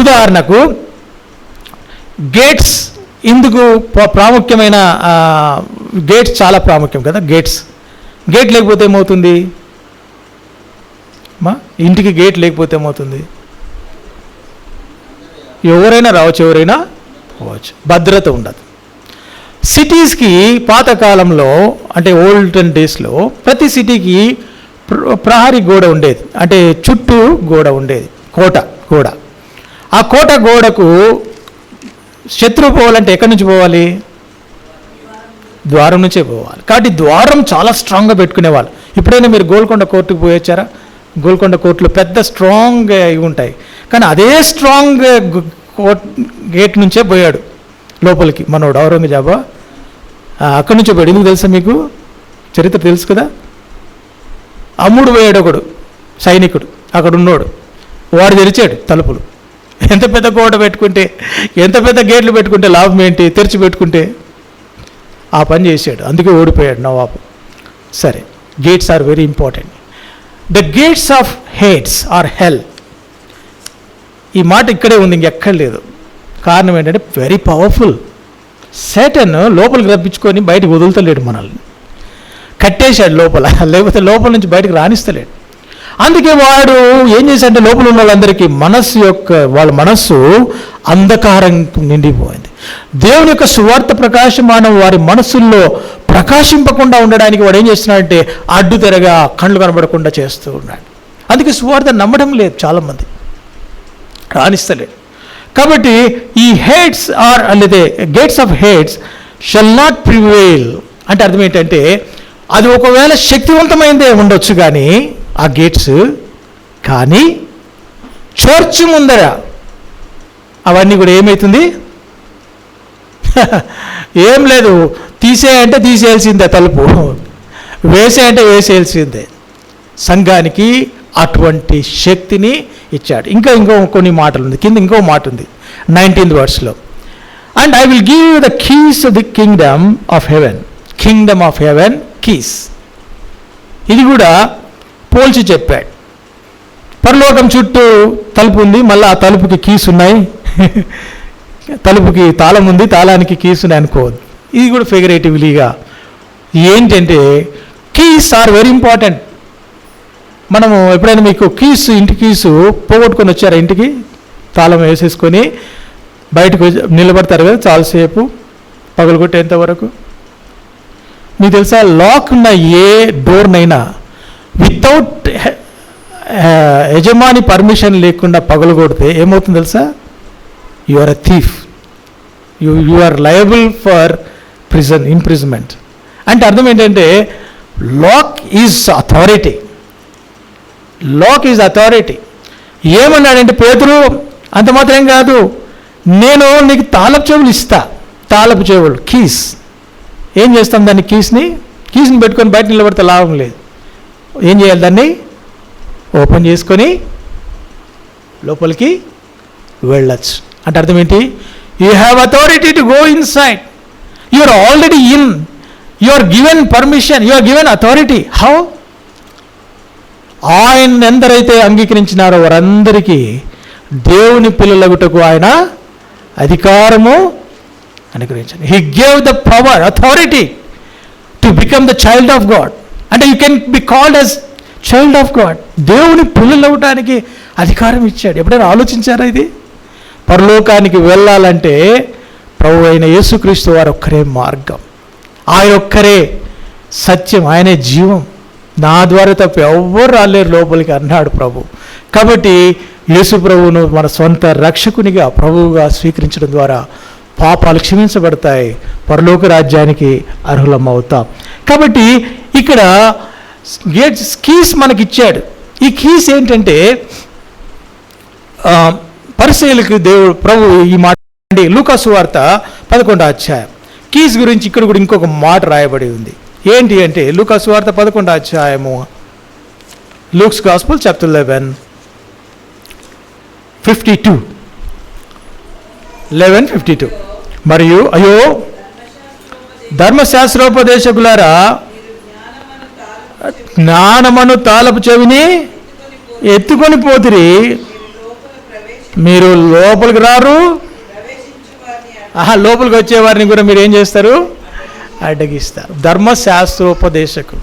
ఉదాహరణకు గేట్స్ ఇందుకు ప్రాముఖ్యమైన, గేట్స్ చాలా ప్రాముఖ్యం కదా. గేట్ లేకపోతే ఏమవుతుంది? ఇంటికి గేట్ లేకపోతే ఏమవుతుంది? ఎవరైనా రావచ్చు, ఎవరైనా పోవచ్చు, భద్రత ఉండదు. సిటీస్కి పాతకాలంలో అంటే ఓల్డెన్ డేస్లో ప్రతి సిటీకి ప్రహరీ గోడ ఉండేది, అంటే చుట్టూ గోడ ఉండేది, కోట గోడ. ఆ కోట గోడకు శత్రువు పోవాలంటే ఎక్కడి నుంచి పోవాలి? ద్వారం నుంచే పోవాలి. కాబట్టి ద్వారం చాలా స్ట్రాంగ్గా పెట్టుకునేవాళ్ళు. ఎప్పుడైనా మీరు గోల్కొండ కోర్టుకు పోయొచ్చారా? గోల్కొండ కోర్టులో పెద్ద స్ట్రాంగ్ ఇవి ఉంటాయి, కానీ అదే స్ట్రాంగ్ గేట్ నుంచే పోయాడు లోపలికి మనోడు ఔరంగజేబు. అక్కడి నుంచే పోయాడు. ఎందుకు తెలుసా మీకు? చరిత్ర తెలుసు కదా. అమ్ముడు పోయాడు ఒకడు సైనికుడు, అక్కడ ఉన్నోడు, వాడు తెరిచాడు తలుపులు. ఎంత పెద్ద కోట పెట్టుకుంటే, ఎంత పెద్ద గేట్లు పెట్టుకుంటే లాభం ఏంటి? తెరిచి పెట్టుకుంటే. ఆ పని చేశాడు, అందుకే ఓడిపోయాడు నవాబు. సరే, gates are very important. The gates of Hades are hell. ఈ మాట ఇక్కడే ఉంది, ఇంకెక్కడ లేదు. కారణం ఏంటంటే వెరీ పవర్ఫుల్. శాటన్ లోపలికి రప్పించుకొని బయటకు వదులుతలేడు, మనల్ని కట్టేశాడు లోపల, లేకపోతే లోపల నుంచి బయటకు రాణిస్తలేడు. అందుకే వాడు ఏం చేశాడంటే లోపల ఉన్న వాళ్ళందరికీ వాళ్ళ మనస్సు అంధకారం నిండిపోయింది. దేవుని యొక్క సువార్త ప్రకాశమానం వారి మనస్సుల్లో ప్రకాశింపకుండా ఉండడానికి వాడు ఏం చేస్తున్నాడంటే అడ్డు తెరగా కళ్ళు కనబడకుండా చేస్తూ ఉన్నాడు. అందుకే సువార్త నమ్మడం లేదు చాలామంది, రాణిస్తలేడు. కాబట్టి ఈ హేట్స్ ఆర్ లేదా gates of hades shall not prevail అంటే అర్థం ఏంటంటే అది ఒకవేళ శక్తివంతమైందే ఉండొచ్చు కానీ ఆ గేట్స్, కానీ చర్చ్ ముందర అవన్నీ కూడా ఏమవుతుంది? ఏం లేదు, తీసేయంటే తీసేయాల్సిందే, తలుపు వేసేయంటే వేసేయాల్సిందే. సంఘానికి అటువంటి శక్తిని ఇచ్చాడు. ఇంకో కొన్ని మాటలు ఉంది, కింద ఇంకో మాట ఉంది 19th verse. And I will give you the keys of the Kingdom of haven. Kingdom of haven keys. ఇది కూడా పోల్చి చెప్పాడు. పరలోకం చుట్టూ తలుపు ఉంది, మళ్ళీ ఆ తలుపుకి కీస్ ఉన్నాయి. తలుపుకి తాళం ఉంది, తాళానికి కీస్ ఉన్నాయి అనుకోవద్దు. ఇది కూడా ఫిగరేటివ్లీగా ఏంటంటే కీస్ ఆర్ వెరీ ఇంపార్టెంట్. మనము ఎప్పుడైనా మీకు కీస్, ఇంటి కీసు పోగొట్టుకొని వచ్చారా? ఇంటికి తాళం వేసేసుకొని బయటకు నిలబడతారు కదా చాలాసేపు, పగలగొట్టేంత వరకు. మీకు తెలుసా, లాక్ ఉన్న ఏ డోర్నైనా వితౌట్ యజమాని పర్మిషన్ లేకుండా పగలగొడితే ఏమవుతుంది తెలుసా? You are a thief, you are liable for imprisonment. అంటే అర్థం ఏంటంటే lock is authority. Lock is authority. ఏమన్నాడంటే పేతురు, అంత మాత్రం కాదు, నేను నీకు తాళపు చెవులు ఇస్తా. తాళపు చెవులు, కీస్. ఏం చేస్తాం దాన్ని? కీస్ని పెట్టుకొని బయట నిలబడితే లాభం లేదు. ఏం చేయాలి? దాన్ని ఓపెన్ చేసుకొని లోపలికి వెళ్ళచ్చు. అంటే అర్థం ఏంటి? You have authority to go inside. You are already in. You are given permission, you are given authority. How? ఆయన ఎందరైతే అంగీకరించినారో వారందరికీ దేవుని పిల్లలగుటకు ఆయన అధికారము అనుగ్రహించాడు. He gave the power, authority to become the child of God. అంటే you can be called as child of God. దేవుని పిల్లలు అవ్వడానికి అధికారం ఇచ్చాడు. ఎప్పుడైనా ఆలోచించారా ఇది? పరలోకానికి వెళ్ళాలంటే ప్రభు అయిన యేసుక్రీస్తు వారు ఒక్కరే మార్గం, ఆయన ఒక్కరే సత్యం, ఆయనే జీవం. నా ద్వారా తప్ప ఎవ్వరు రాలేరు లోపలికి అన్నాడు ప్రభు. కాబట్టి యేసు ప్రభువును మన సొంత రక్షకునిగా ప్రభువుగా స్వీకరించడం ద్వారా పాపాలు క్షమించబడతాయి, పరలోక రాజ్యానికి అర్హులం అవుతాం. కాబట్టి ఇక్కడ కీస్ మనకిచ్చాడు. ఈ కీస్ ఏంటంటే పరిసయ్యులకు దేవుడు ప్రభు ఈ మాట, లూకా సువార్త 11వ అధ్యాయం. కీస్ గురించి ఇక్కడ కూడా ఇంకొక మాట రాయబడి ఉంది. ఏంటి అంటే లూకా సువార్త 11వ అధ్యాయము, లూక్స్ గాస్పెల్ చాప్టర్ 11:52. మరియు అయ్యో ధర్మశాస్త్రోపదేశకులారా, జ్ఞానమను తాళపు చెవిని ఎత్తుకొని పోతిరి, మీరు లోపలికి రారు. లోపలికి వచ్చేవారిని కూడా మీరు ఏం చేస్తారు? అడ్డగిస్తారు. ధర్మశాస్త్రోపదేశకులు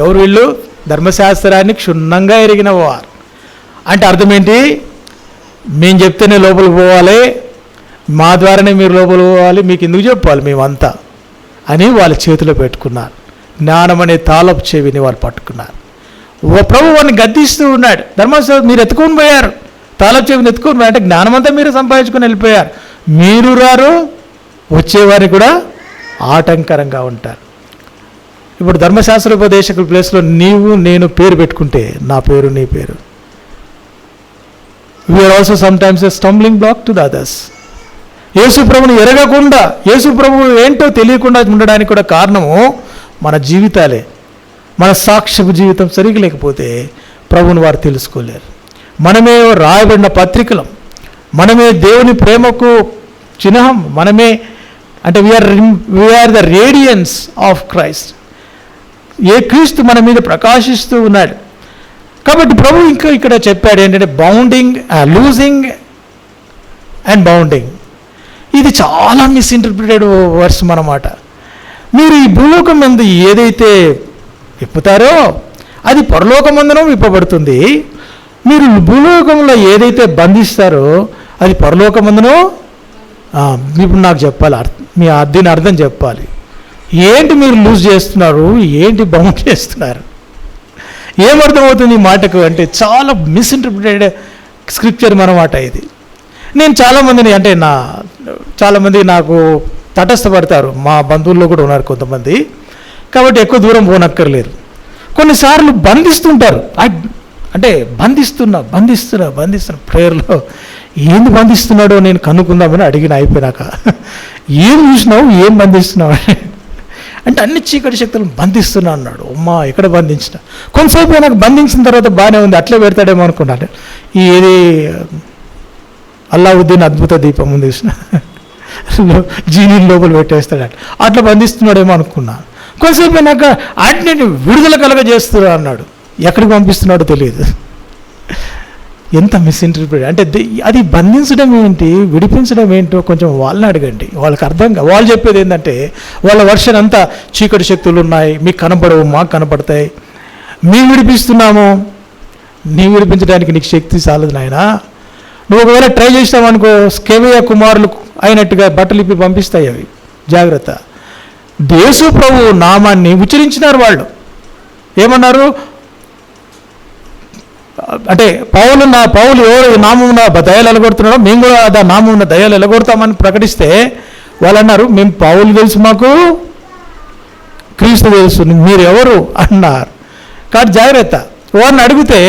ఎవరు వీళ్ళు? ధర్మశాస్త్రాన్ని క్షుణ్ణంగా ఎరిగిన వారు. అంటే అర్థం ఏంటి? మేము చెప్తేనే లోపలికి పోవాలి, మా ద్వారానే మీరు లోపలికి పోవాలి, మీకు ఎందుకు చెప్పాలి మేమంతా అని వాళ్ళ చేతిలో పెట్టుకున్నారు. జ్ఞానం అనే తాళపు చెవిని వాళ్ళు పట్టుకున్నారు. ప్రభు వారిని గద్దిస్తూ ఉన్నాడు. ధర్మశాస్త్రం మీరు ఎత్తుకొని పోయారు, తాళపు చెవిని ఎత్తుకొని పోయారు, అంటే జ్ఞానం అంతా మీరు సంపాదించుకొని వెళ్ళిపోయారు, మీరు రారు, వచ్చేవారిని కూడా ఆటంకరంగా ఉంటారు. ఇప్పుడు ధర్మశాస్త్రోపదేశకుల ప్లేస్లో నీవు నేను పేరు పెట్టుకుంటే, నా పేరు నీ పేరు, we are also sometimes a stumbling block to the others. యేసు ప్రభుని ఎరగకుండా, యేసు ప్రభు ఏంటో తెలియకుండా ఉండడానికి కూడా కారణము మన జీవితాలే. మన సాక్ష్యపు జీవితం సరిగ్గా లేకపోతే ప్రభుని వారు తెలుసుకోలేరు. మనమే రాయబడిన పత్రికలం, మనమే దేవుని ప్రేమకు చిహ్నం, మనమే అంటే we are the radiance of Christ. ఏ క్రీస్తు మన మీద ప్రకాశిస్తూ ఉన్నాడు. కాబట్టి ప్రభు ఇంకా ఇక్కడ చెప్పాడు ఏంటంటే బౌండింగ్, లూజింగ్ అండ్ బౌండింగ్. ఇది చాలా మిస్ఇంటర్ప్రిటెడ్ వర్డ్స్ అన్నమాట. మీరు ఈ భూలోకం మందు ఏదైతే విప్పుతారో అది పరలోకమందునూ విప్పబడుతుంది. మీరు భూలోకంలో ఏదైతే బంధిస్తారో అది పరలోకమందునూ. ఇప్పుడు నాకు చెప్పాలి, దీని అర్థం చెప్పాలి. ఏంటి మీరు లూజ్ చేస్తున్నారు, ఏంటి బౌండ్ చేస్తున్నారు? ఏమర్థమవుతుంది ఈ మాటకు అంటే చాలా మిస్ఇంటర్ప్రిటెడ్ స్క్రిప్చర్ అన్నమాట ఇది. నేను చాలామందిని అంటే చాలామంది నాకు తటస్థపడతారు, మా బంధువుల్లో కూడా ఉన్నారు కొంతమంది, కాబట్టి ఎక్కువ దూరం పోనక్కర్లేదు. కొన్నిసార్లు బంధిస్తుంటారు, అంటే బంధిస్తున్నా ప్రేయర్లో ఏంది బంధిస్తున్నాడో నేను కనుక్కుందామని అడిగిన అయిపోయినాక, ఏం చూసినావు, ఏం బంధిస్తున్నావు అంటే అన్ని చీకటి శక్తులను బంధిస్తున్నా అన్నాడు. అమ్మా ఎక్కడ బంధించిన? కొంతసేపు నాకు బంధించిన తర్వాత బాగానే ఉంది, అట్లే పెడతాడేమో అనుకున్నాను. ఏది అల్లావుద్దీన్ అద్భుత దీపం ఉంది చూసిన, జీని లోపల పెట్టేస్తాడు, అట్లా బంధిస్తున్నాడేమో అనుకున్నాను. కొంతసేపు నాకు అట్నే విడుదల కలగజేస్తున్నా అన్నాడు. ఎక్కడికి పంపిస్తున్నాడో తెలియదు. ఎంత మిస్ఇంటర్ప్రిట్ అంటే అది బంధించడం ఏంటి, విడిపించడం ఏంటో కొంచెం వాళ్ళని అడగండి, వాళ్ళకి అర్థంగా. వాళ్ళు చెప్పేది ఏంటంటే వాళ్ళ వర్షన్ అంతా చీకటి శక్తులు ఉన్నాయి, మీకు కనపడవు, మాకు కనపడతాయి, మేము విడిపిస్తున్నాము, నీవు విడిపించడానికి నీకు శక్తి చాలదు నాయనా. నువ్వు ఒకవేళ ట్రై చేసినావనుకో స్కేవియ కుమారులు అయినట్టుగా బట్టలు ఇప్పి పంపిస్తాయి అవి, జాగ్రత్త. యేసు ప్రభు నామాన్ని ఉచ్చరించినారు వాళ్ళు. ఏమన్నారు అంటే పౌలు ఎవరు నామం దయాలు ఎలగొడుతున్నాడో మేము కూడా ఆ నామం ఉన్న దయాలు ఎలగొడతామని ప్రకటిస్తే వాళ్ళు అన్నారు, మేము పౌలు తెలుసు మాకు, క్రీస్తు తెలుసు, మీరు ఎవరు అన్నారు. కాబట్టి జాగ్రత్త. వారిని అడిగితే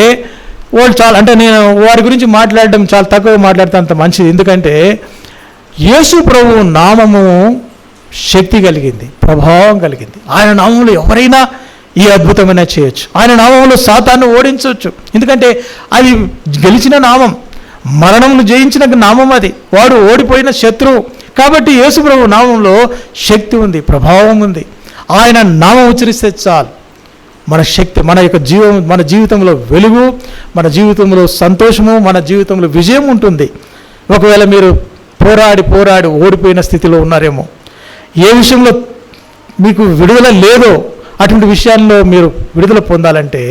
వాళ్ళు చాలా, అంటే నేను వారి గురించి మాట్లాడడం చాలా తక్కువ మాట్లాడితే అంత మంచిది. ఎందుకంటే యేసు ప్రభువు నామము శక్తి కలిగింది, ప్రభావం కలిగింది. ఆయన నామంలో ఎవరైనా ఈ అద్భుతమైన చేయొచ్చు. ఆయన నామంలో సాతాను ఓడించవచ్చు. ఎందుకంటే అది గెలిచిన నామం, మరణమును జయించిన నామం, అది వాడు ఓడిపోయిన శత్రువు. కాబట్టి యేసు ప్రభు నామంలో శక్తి ఉంది, ప్రభావం ఉంది. ఆయన నామం ఉచ్చరిస్తే చాలు మన శక్తి, మన యొక్క మన జీవితంలో వెలుగు, మన జీవితంలో సంతోషము, మన జీవితంలో విజయం ఉంటుంది. ఒకవేళ మీరు పోరాడి ఓడిపోయిన స్థితిలో ఉన్నారేమో, ఏ విషయంలో మీకు విడుదల లేదో అటువంటి విషయాల్లో మీరు విడుదల పొందాలంటే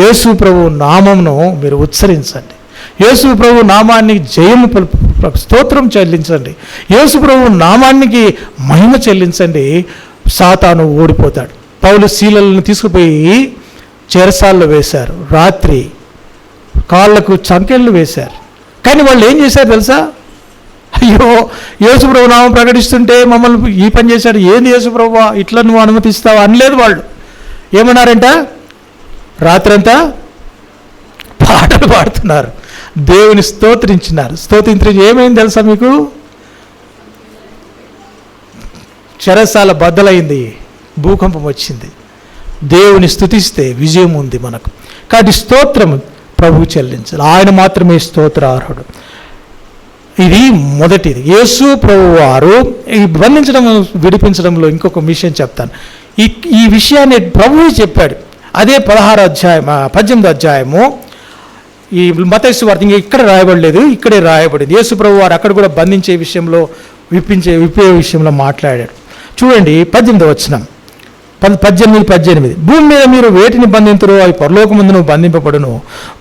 యేసు ప్రభు నామమును మీరు ఉచ్చరించండి. యేసు ప్రభు నామాన్ని జయము స్తోత్రం చెల్లించండి. యేసు ప్రభు నామానికి మహిమ చెల్లించండి. సాతాను ఓడిపోతాడు. పౌలు శీలలను తీసుకుపోయి చెరసాల్లో వేశారు, రాత్రి కాళ్ళకు చంకెళ్ళు వేశారు. కానీ వాళ్ళు ఏం చేశారు తెలుసా? అయ్యో, యేసుప్రభు నామం ప్రకటిస్తుంటే మమ్మల్ని ఈ పని చేశాడు, ఏంది యేసుప్రభు ఇట్లా నువ్వు అనుమతిస్తావా అనలేదు. వాళ్ళు ఏమన్నారంట? రాత్రంతా పాటలు పాడుతున్నారు, దేవుని స్తోత్రించినారు. స్తోత్రించి ఏమైంది తెలుసా మీకు? చెరసాల బద్దలైంది, భూకంపం వచ్చింది. దేవుని స్తుతిస్తే విజయం ఉంది మనకు. కాబట్టి స్తోత్రం ప్రభువు చెల్లించాలి. ఆయన మాత్రమే స్తోత్రార్హుడు. ఇది మొదటిది. యేసు ప్రభు వారు ఈ బంధించడం విడిపించడంలో ఇంకొక విషయం చెప్తాను. ఈ విషయాన్ని ప్రభువు చెప్పాడు. అదే 18వ అధ్యాయము ఈ మత్తయి సువార్త. ఇంకా ఇక్కడ రాయబడలేదు, ఇక్కడే రాయబడింది. యేసు ప్రభు వారు అక్కడ కూడా బంధించే విషయంలో, విప్పే విషయంలో మాట్లాడాడు. చూడండి 18వ వచనం, 18. భూమి మీద మీరు వేటిని బంధింతురో అవి పరలోకమందును బంధింపబడును,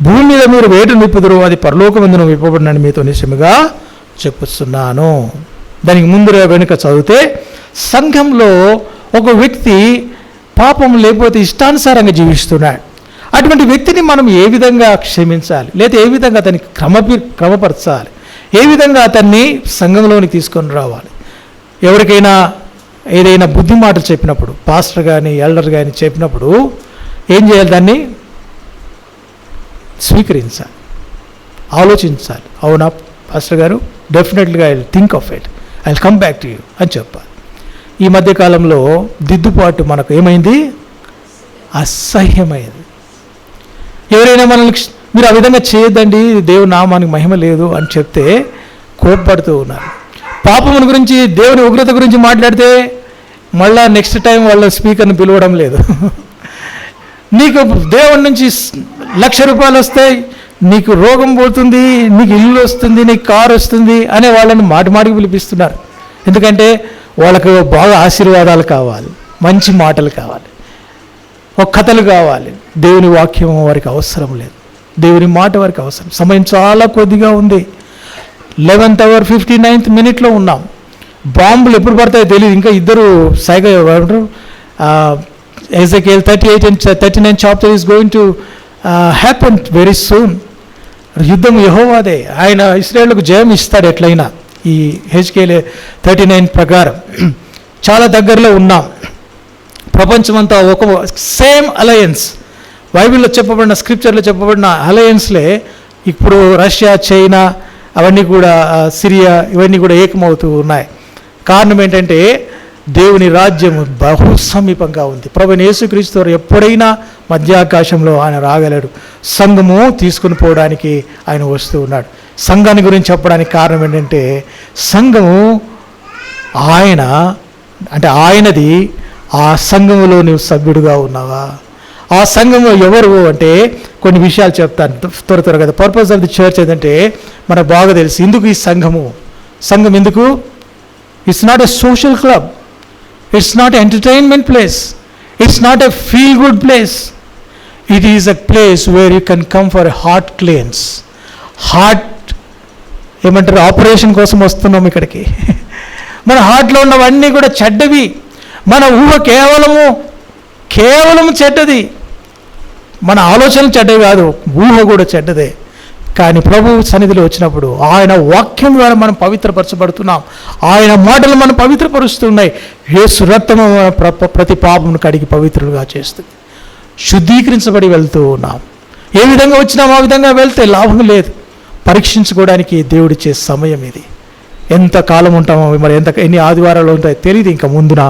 భూమి మీద మీరు వేటిని విప్పుదురో అది పరలోకమందును విప్పబడునని మీతో నిశ్చయముగా చెప్పుస్తున్నాను. దానికి ముందు వెనుక చదివితే, సంఘంలో ఒక వ్యక్తి పాపం లేకపోతే ఇష్టానుసారంగా జీవిస్తున్నాడు. అటువంటి వ్యక్తిని మనం ఏ విధంగా క్షమించాలి, లేదా ఏ విధంగా అతన్ని క్రమపరచాలి, ఏ విధంగా అతన్ని సంఘంలోనికి తీసుకొని రావాలి. ఎవరికైనా ఏదైనా బుద్ధి మాటలు చెప్పినప్పుడు, పాస్టర్ కానీ ఎల్డర్ కానీ చెప్పినప్పుడు ఏం చేయాలి? దాన్ని స్వీకరించాలి, ఆలోచించాలి. అవునా పాస్టర్ గారు, డెఫినెట్గా I will think of it, I will come back to you అని చెప్పాలి. ఈ మధ్యకాలంలో దిద్దుబాటు మనకు ఏమైంది? అసహ్యమైంది. ఎవరైనా మనల్ని మీరు ఆ విధంగా చేయొద్దండి, దేవుని నామానికి మహిమ లేదు అని చెప్తే కోప్పడుతూ ఉన్నారు. పాపముల గురించి, దేవుని ఉగ్రత గురించి మాట్లాడితే మళ్ళా నెక్స్ట్ టైం వాళ్ళ స్పీకర్ని పిలవడం లేదు. నీకు దేవుడి నుంచి 1,00,000 రూపాయలు వస్తాయి, నీకు రోగం పోతుంది, నీకు ఇల్లు వస్తుంది, నీకు కారు వస్తుంది అనే వాళ్ళని మాటికి పిలిపిస్తున్నారు. ఎందుకంటే వాళ్ళకు బాగా ఆశీర్వాదాలు కావాలి, మంచి మాటలు కావాలి, ఒక కథలు కావాలి. దేవుని వాక్యం వారికి అవసరం లేదు, దేవుని మాట వారికి అవసరం. సమయం చాలా కొద్దిగా ఉంది. 11th hour 59th minute ఉన్నాం. బాంబులు ఎప్పుడు పడతాయో తెలియదు. ఇంకా ఇద్దరు సైగా Ezekiel 38 and 39 chapter is going to happen very soon. యుద్ధం యెహోవాదే, ఆయన ఇశ్రాయేలుకు జయం ఇస్తాడు ఎట్లయినా. ఈ హెజ్కేల్ 39 ప్రకారం చాలా దగ్గరలో ఉన్నాం. ప్రపంచమంతా ఒక సేమ్ అలయన్స్, బైబిల్లో చెప్పబడిన, స్క్రిప్చర్లో చెప్పబడిన అలయన్స్లే ఇప్పుడు రష్యా, చైనా, అవన్నీ కూడా సిరియా, ఇవన్నీ కూడా ఏకమవుతూ ఉన్నాయి. కారణం ఏంటంటే దేవుని రాజ్యం బహు సమీపంగా ఉంది. ప్రభువైన యేసుక్రీస్తు వారు ఎప్పుడైనా మధ్యాకాశంలో ఆయన రాగలడు. సంఘము తీసుకుని పోవడానికి ఆయన వస్తూ ఉన్నాడు. సంఘాన్ని గురించి చెప్పడానికి కారణం ఏంటంటే సంఘము ఆయనది. ఆ సంఘములో నువ్వు సభ్యుడిగా ఉన్నావా? ఆ సంఘంలో ఎవరు అంటే కొన్ని విషయాలు చెప్తాను త్వరగా. పర్పస్ ఆఫ్ ది చర్చ్ ఏంటంటే మనకు బాగా తెలుసు. ఎందుకు ఈ సంఘం ఎందుకు? It's not a social club, it's not entertainment place, it's not a feel good place. It is a place where you can come for a heart cleans. Heart ఏమంటారు, operation కోసం వస్తున్నాం ఇక్కడికి. మన హార్ట్లో ఉన్నవన్నీ కూడా చెడ్డవి. మన ఊహ కేవలము చెడ్డది. మన ఆలోచనలు చెడ్డవి కాదు, ఊహ కూడా చెడ్డదే. కానీ ప్రభు సన్నిధిలో వచ్చినప్పుడు ఆయన వాక్యం ద్వారా మనం పవిత్రపరచబడుతున్నాం. ఆయన మాటలు మనం పవిత్రపరుస్తున్నాయి. యేసు రక్తము ప్రతి పాపమును కడిగి పవిత్రులుగా చేస్తుంది. శుద్ధీకరించబడి వెళ్తూ ఉన్నాం. ఏ విధంగా వచ్చినాం ఆ విధంగా వెళ్తే లాభం లేదు. పరీక్షించుకోవడానికి దేవుడిచ్చే సమయం ఇది. ఎంత కాలం ఉంటామో, మరి ఎన్ని ఆదివారాలు ఉంటాయో తెలియదు. ఇంకా ముందున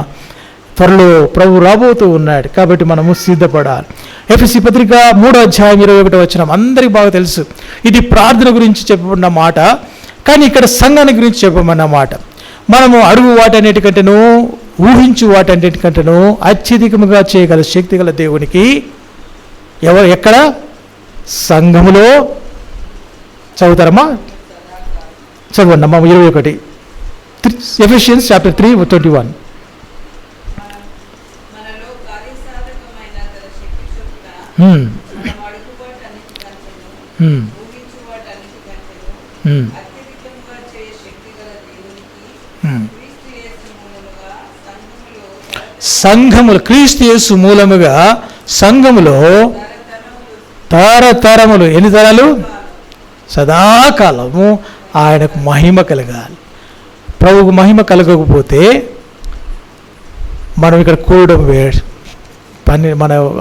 త్వరలో ప్రభు రాబోతూ ఉన్నాడు. కాబట్టి మనము సిద్ధపడాలి. ఎఫెసీ పత్రిక 3:21 అందరికీ బాగా తెలుసు. ఇది ప్రార్థన గురించి చెప్పబడిన మాట, కానీ ఇక్కడ సంఘాన్ని గురించి చెప్పబడిన మాట. మనము అడుగు వాటన్నిటికంటేనూ, ఊహించు వాటన్నిటికంటేనూ అత్యధికముగా చేయగల శక్తి గల దేవునికి ఎక్కడ? సంఘములో. చదువుతారమ్మా? చదవండి అమ్మా. 21 ఎఫెసియన్స్ చాప్టర్ 3:21. సంఘములు క్రీస్తు యేసు మూలముగా సంఘములో తరతరములు, ఎన్ని తరాలు? సదాకాలము ఆయనకు మహిమ కలగాలి. ప్రభువుకు మహిమ కలగకపోతే మనం ఇక్కడ కూడడం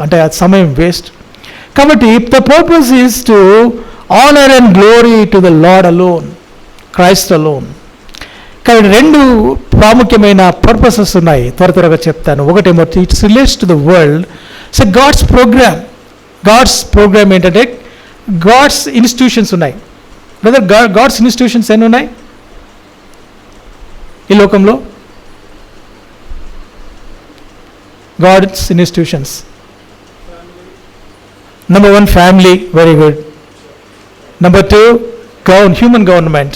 అంటే సమయం వేస్ట్. కాబట్టి the purpose is to honour and glory to the Lord alone, Christ alone. కాబట్టి 2 ప్రాముఖ్యమైన పర్పసెస్ ఉన్నాయి. త్వరగా చెప్తాను. ఒకటేమో it's relates to the world. So God's program ఏంటంటే గాడ్స్ ఇన్స్టిట్యూషన్స్ ఉన్నాయి. బ్రదర్, గాడ్స్ ఇన్స్టిట్యూషన్స్ ఎన్ని ఉన్నాయి ఈ లోకంలో? God's institutions. Number 1, family, very good. Number 2, human government,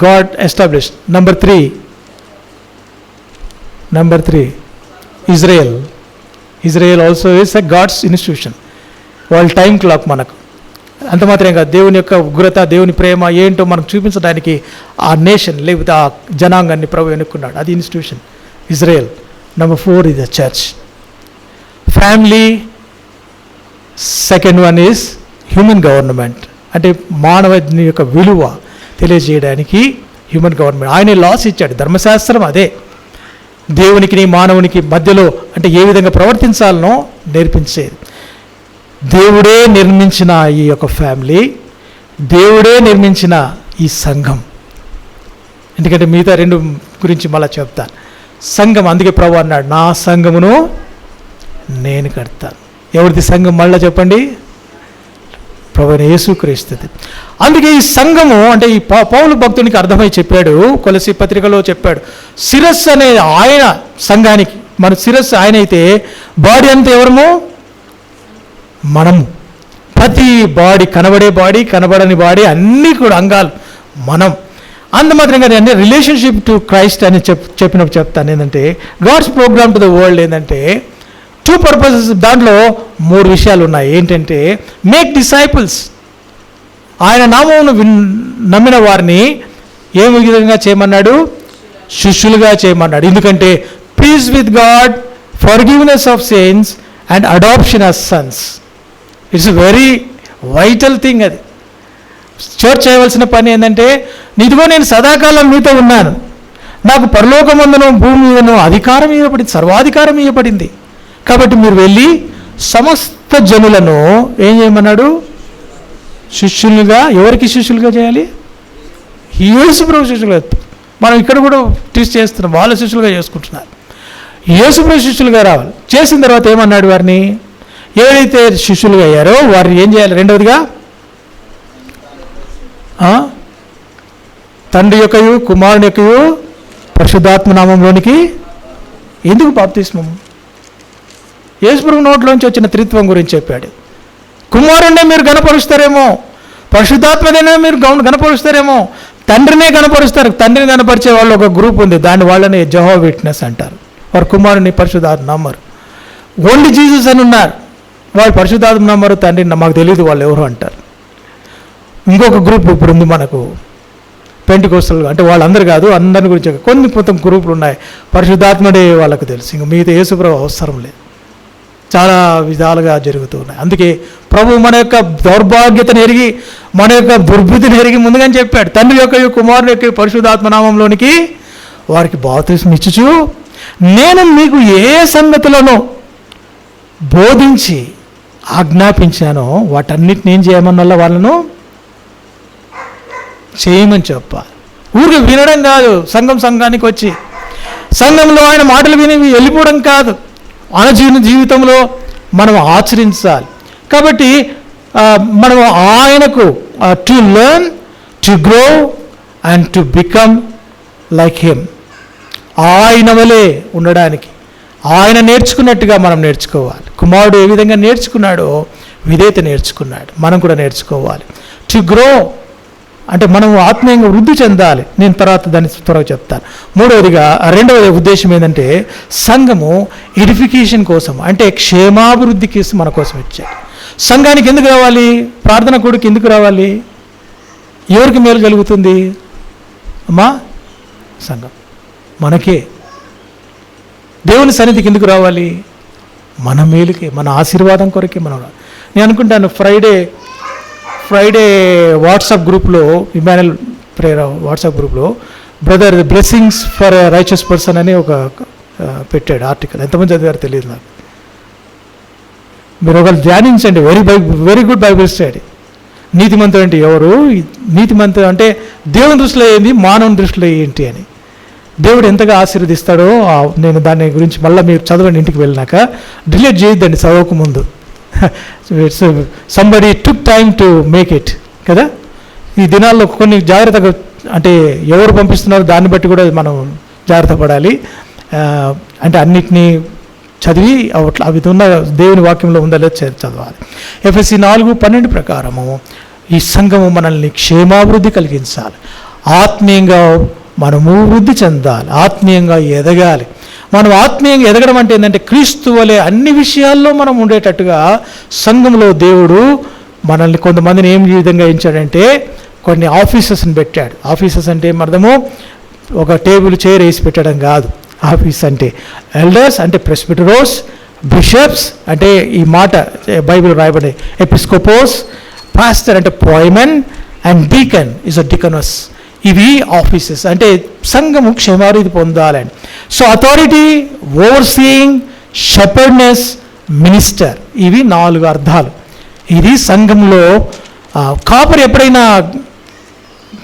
God established. Number 3, Israel also is a God's institution. వాళ్ళ time clock మనకు. అంత మాత్రమే కాదు, దేవుని యొక్క ఉగ్రత, దేవుని ప్రేమ ఏంటో మనకు చూపించడానికి ఆ నేషన్ లేకపోతే ఆ జనాంగాన్ని ప్రభు ఎన్నుకున్నాడు. అది institution, Israel. Number 4 is the church. Family. Second one is human government. అంటే మానవుని యొక్క విలువ తెలియజేయడానికి హ్యూమన్ గవర్నమెంట్. ఆయన లాస్ ఇచ్చాడు. ధర్మశాస్త్రం అదే దేవునికి మానవునికి మధ్యలో అంటే ఏ విధంగా ప్రవర్తించాలనో నేర్పించేది. దేవుడే నిర్మించిన ఈ యొక్క ఫ్యామిలీ, దేవుడే నిర్మించిన ఈ సంఘం. ఎందుకంటే మిగతా 2 గురించి మళ్ళీ చెప్తాను. సంఘం, అందుకే ప్రభు అన్నాడు, నా సంఘమును నేను కడతాను. ఎవరిది సంఘం? మళ్ళీ చెప్పండి, ప్రభువైన యేసుక్రీస్తుది. అందుకే ఈ సంఘము అంటే ఈ పౌలు భక్తునికి అర్థమై చెప్పాడు, కొలసీ పత్రికలో చెప్పాడు. శిరస్సు అనే ఆయన సంఘానికి, మన శిరస్సు ఆయన అయితే బాడీ అంతా ఎవరము? మనము. ప్రతి బాడీ, కనబడే బాడీ, కనబడని బాడీ, అన్నీ కూడా అంగాలు మనం. అంత మాత్రం కాదు, అంటే రిలేషన్షిప్ టు క్రైస్ట్ అని చెప్పినప్పుడు చెప్తాను. ఏంటంటే God's program to the world ఏంటంటే 2 పర్పసెస్. దాంట్లో 3 విషయాలు ఉన్నాయి. ఏంటంటే మేక్ డిసైపుల్స్, ఆయన నామమును నమ్మిన వారిని ఏ విధంగా చేయమన్నాడు? శిష్యులుగా చేయమన్నాడు. ఎందుకంటే peace with God, forgiveness of sins and adoption as sons. It's very vital thing. అది చర్చ్ చేయవలసిన పని ఏంటంటే, ఇదిగో నేను సదాకాలం మీతో ఉన్నాను, నాకు పరలోకమందును భూమి మీదను అధికారం ఇవ్వబడింది, సర్వాధికారం ఇవ్వబడింది. కాబట్టి మీరు వెళ్ళి సమస్త జనులను ఏం చేయమన్నాడు? శిష్యులుగా. ఎవరికి శిష్యులుగా చేయాలి? యేసుప్రభు శిష్యులుగా. మనం ఇక్కడ కూడా టీచ్ చేస్తున్నాం, వాళ్ళ శిష్యులుగా చేసుకుంటున్నారు. యేసుప్రభు శిష్యులుగా రావాలి. చేసిన తర్వాత ఏమన్నాడు? వారిని ఎవరైతే శిష్యులుగా అయ్యారో వారిని ఏం చేయాలి? రెండవదిగా తండ్రి యొక్కయు కుమారుని యొక్కయు పరిశుద్ధాత్మ నామంలోనికి. ఎందుకు బాప్తిస్మము? యేసుప్రభు నోట్లోంచి వచ్చిన త్రిత్వం గురించి చెప్పాడు. కుమారుణ్ణే మీరు గణపరుస్తారేమో, పరిశుద్ధాత్మదైనా మీరు గణపరుస్తారేమో, తండ్రినే గణపరుస్తారు. తండ్రిని గణపరిచే వాళ్ళు ఒక గ్రూప్ ఉంది, దాని వాళ్ళని జెహోవా విట్నెస్ అంటారు. వారు కుమారుని పరిశుద్ధాత్మ నమ్మరు. ఓన్లీ జీసస్ అని ఉన్నారు, వాళ్ళు పరిశుద్ధాత్మ నమ్మరు, తండ్రిని మాకు తెలియదు వాళ్ళు ఎవరు అంటారు. ఇంకొక గ్రూప్ ఇప్పుడు ఉంది మనకు, పెంటెకోస్తల్, అంటే వాళ్ళందరూ కాదు, అందరి గురించి కొన్ని మొత్తం గ్రూపులు ఉన్నాయి. పరిశుద్ధాత్మడే వాళ్ళకు తెలుసు, ఇంక మిగతా యేసుప్రభు అవసరం లేదు. చాలా విధాలుగా జరుగుతున్నాయి. అందుకే ప్రభు మన యొక్క దౌర్భాగ్యతను ఎరిగి, మన యొక్క దుర్బుద్ధిని ఎరిగి ముందుగానే చెప్పాడు, తండ్రి యొక్క కుమారుని యొక్క పరిశుద్ధాత్మ నామంలోనికి వారికి బాప్తిస్మం ఇచ్చుచు నేను మీకు ఏ సంగతులను బోధించి ఆజ్ఞాపించానో వాటన్నిటిని ఏం చేయమన్నల్లా వాళ్ళను చేయమని చెప్పాలి. ఊరికి వినడం కాదు, సంఘానికి వచ్చి సంఘంలో ఆయన మాటలు విని వెళ్ళిపోవడం కాదు, అనుజీవన జీవితంలో మనం ఆచరించాలి. కాబట్టి మనం ఆయనకు to learn, to grow and to become like him, ఆయన వలె ఉండడానికి ఆయన నేర్చుకున్నట్టుగా మనం నేర్చుకోవాలి. కుమారుడు ఏ విధంగా నేర్చుకున్నాడో విధేయత నేర్చుకున్నాడు, మనం కూడా నేర్చుకోవాలి. టు గ్రో అంటే మనం ఆత్మీయంగా వృద్ధి చెందాలి. నేను తర్వాత దాన్ని త్వరగా చెప్తాను. రెండవ ఉద్దేశం ఏంటంటే సంఘము ఎడిఫికేషన్ కోసం, అంటే క్షేమాభివృద్ధికి మన కోసం ఇచ్చాడు. సంఘానికి ఎందుకు రావాలి? ప్రార్థన కూడికి ఎందుకు రావాలి? ఎవరికి మేలు కలుగుతుంది అమ్మా? సంఘం మనకే. దేవుని సన్నిధికి ఎందుకు రావాలి? మన మేలుకే, మన ఆశీర్వాదం కొరకే మనం. నేను అనుకుంటాను ఫ్రైడే వాట్సాప్ గ్రూప్లో, ఇమాన్యుయల్ ప్రేయర్ వాట్సాప్ గ్రూప్లో brother blessings for righteous person అని ఒక పెట్టాడు ఆర్టికల్. ఎంతమంది చదివారో తెలియదు నాకు. మీరు ఒకరు ధ్యానించండి. Very good Bible study. నీతిమంతుడు అంటే ఎవరు? నీతిమంతుడు అంటే దేవుని దృష్టిలో ఏంది, మానవుని దృష్టిలో ఏంటి అని దేవుడు ఎంతగా ఆశీర్వదిస్తాడో నేను దాని గురించి మళ్ళీ మీరు చదవండి ఇంటికి వెళ్ళినాక. డిలీట్ చేయొద్దండి చదవక ముందు. Somebody took time to make it కదా. ఈ దినాల్లో కొన్ని జాగ్రత్తగా, అంటే ఎవరు పంపిస్తున్నారో దాన్ని బట్టి కూడా మనం జాగ్రత్త పడాలి. అంటే అన్నిటినీ చదివి అవి ఉన్న దేవుని వాక్యంలో ఉందో లేదో చదవాలి. ఎఫెసీ 4:12 ప్రకారము ఈ సంఘము మనల్ని క్షేమాభివృద్ధి కలిగించాలి. ఆత్మీయంగా మనము వృద్ధి చెందాలి, ఆత్మీయంగా ఎదగాలి. మనం ఆత్మీయంగా ఎదగడం అంటే ఏంటంటే క్రీస్తు వలె అన్ని విషయాల్లో మనం ఉండేటట్టుగా సంఘంలో దేవుడు మనల్ని కొంతమందిని ఏం విధంగా ఇచ్చాడంటే కొన్ని ఆఫీసర్స్ని పెట్టాడు. ఆఫీసర్స్ అంటే అర్థము ఒక టేబుల్ చైర్ వేసి పెట్టడం కాదు. ఆఫీస్ అంటే ఎల్డర్స్ అంటే ప్రెస్బిటరోస్, బిషప్స్ అంటే ఈ మాట బైబిల్ రాయబడి ఎపిస్కోపోస్, పాస్టర్ అంటే పోయిమన్ అండ్ డీకన్ ఇస్ అ డికనస్. ఇవి ఆఫీసెస్. అంటే సంఘము క్షేమాభివృద్ధి పొందాలని. సో అథారిటీ, ఓవర్సీయింగ్, షెపర్డ్నెస్, మినిస్టర్, ఇవి 4 అర్థాలు. ఇది సంఘంలో కాపరి ఎప్పుడైనా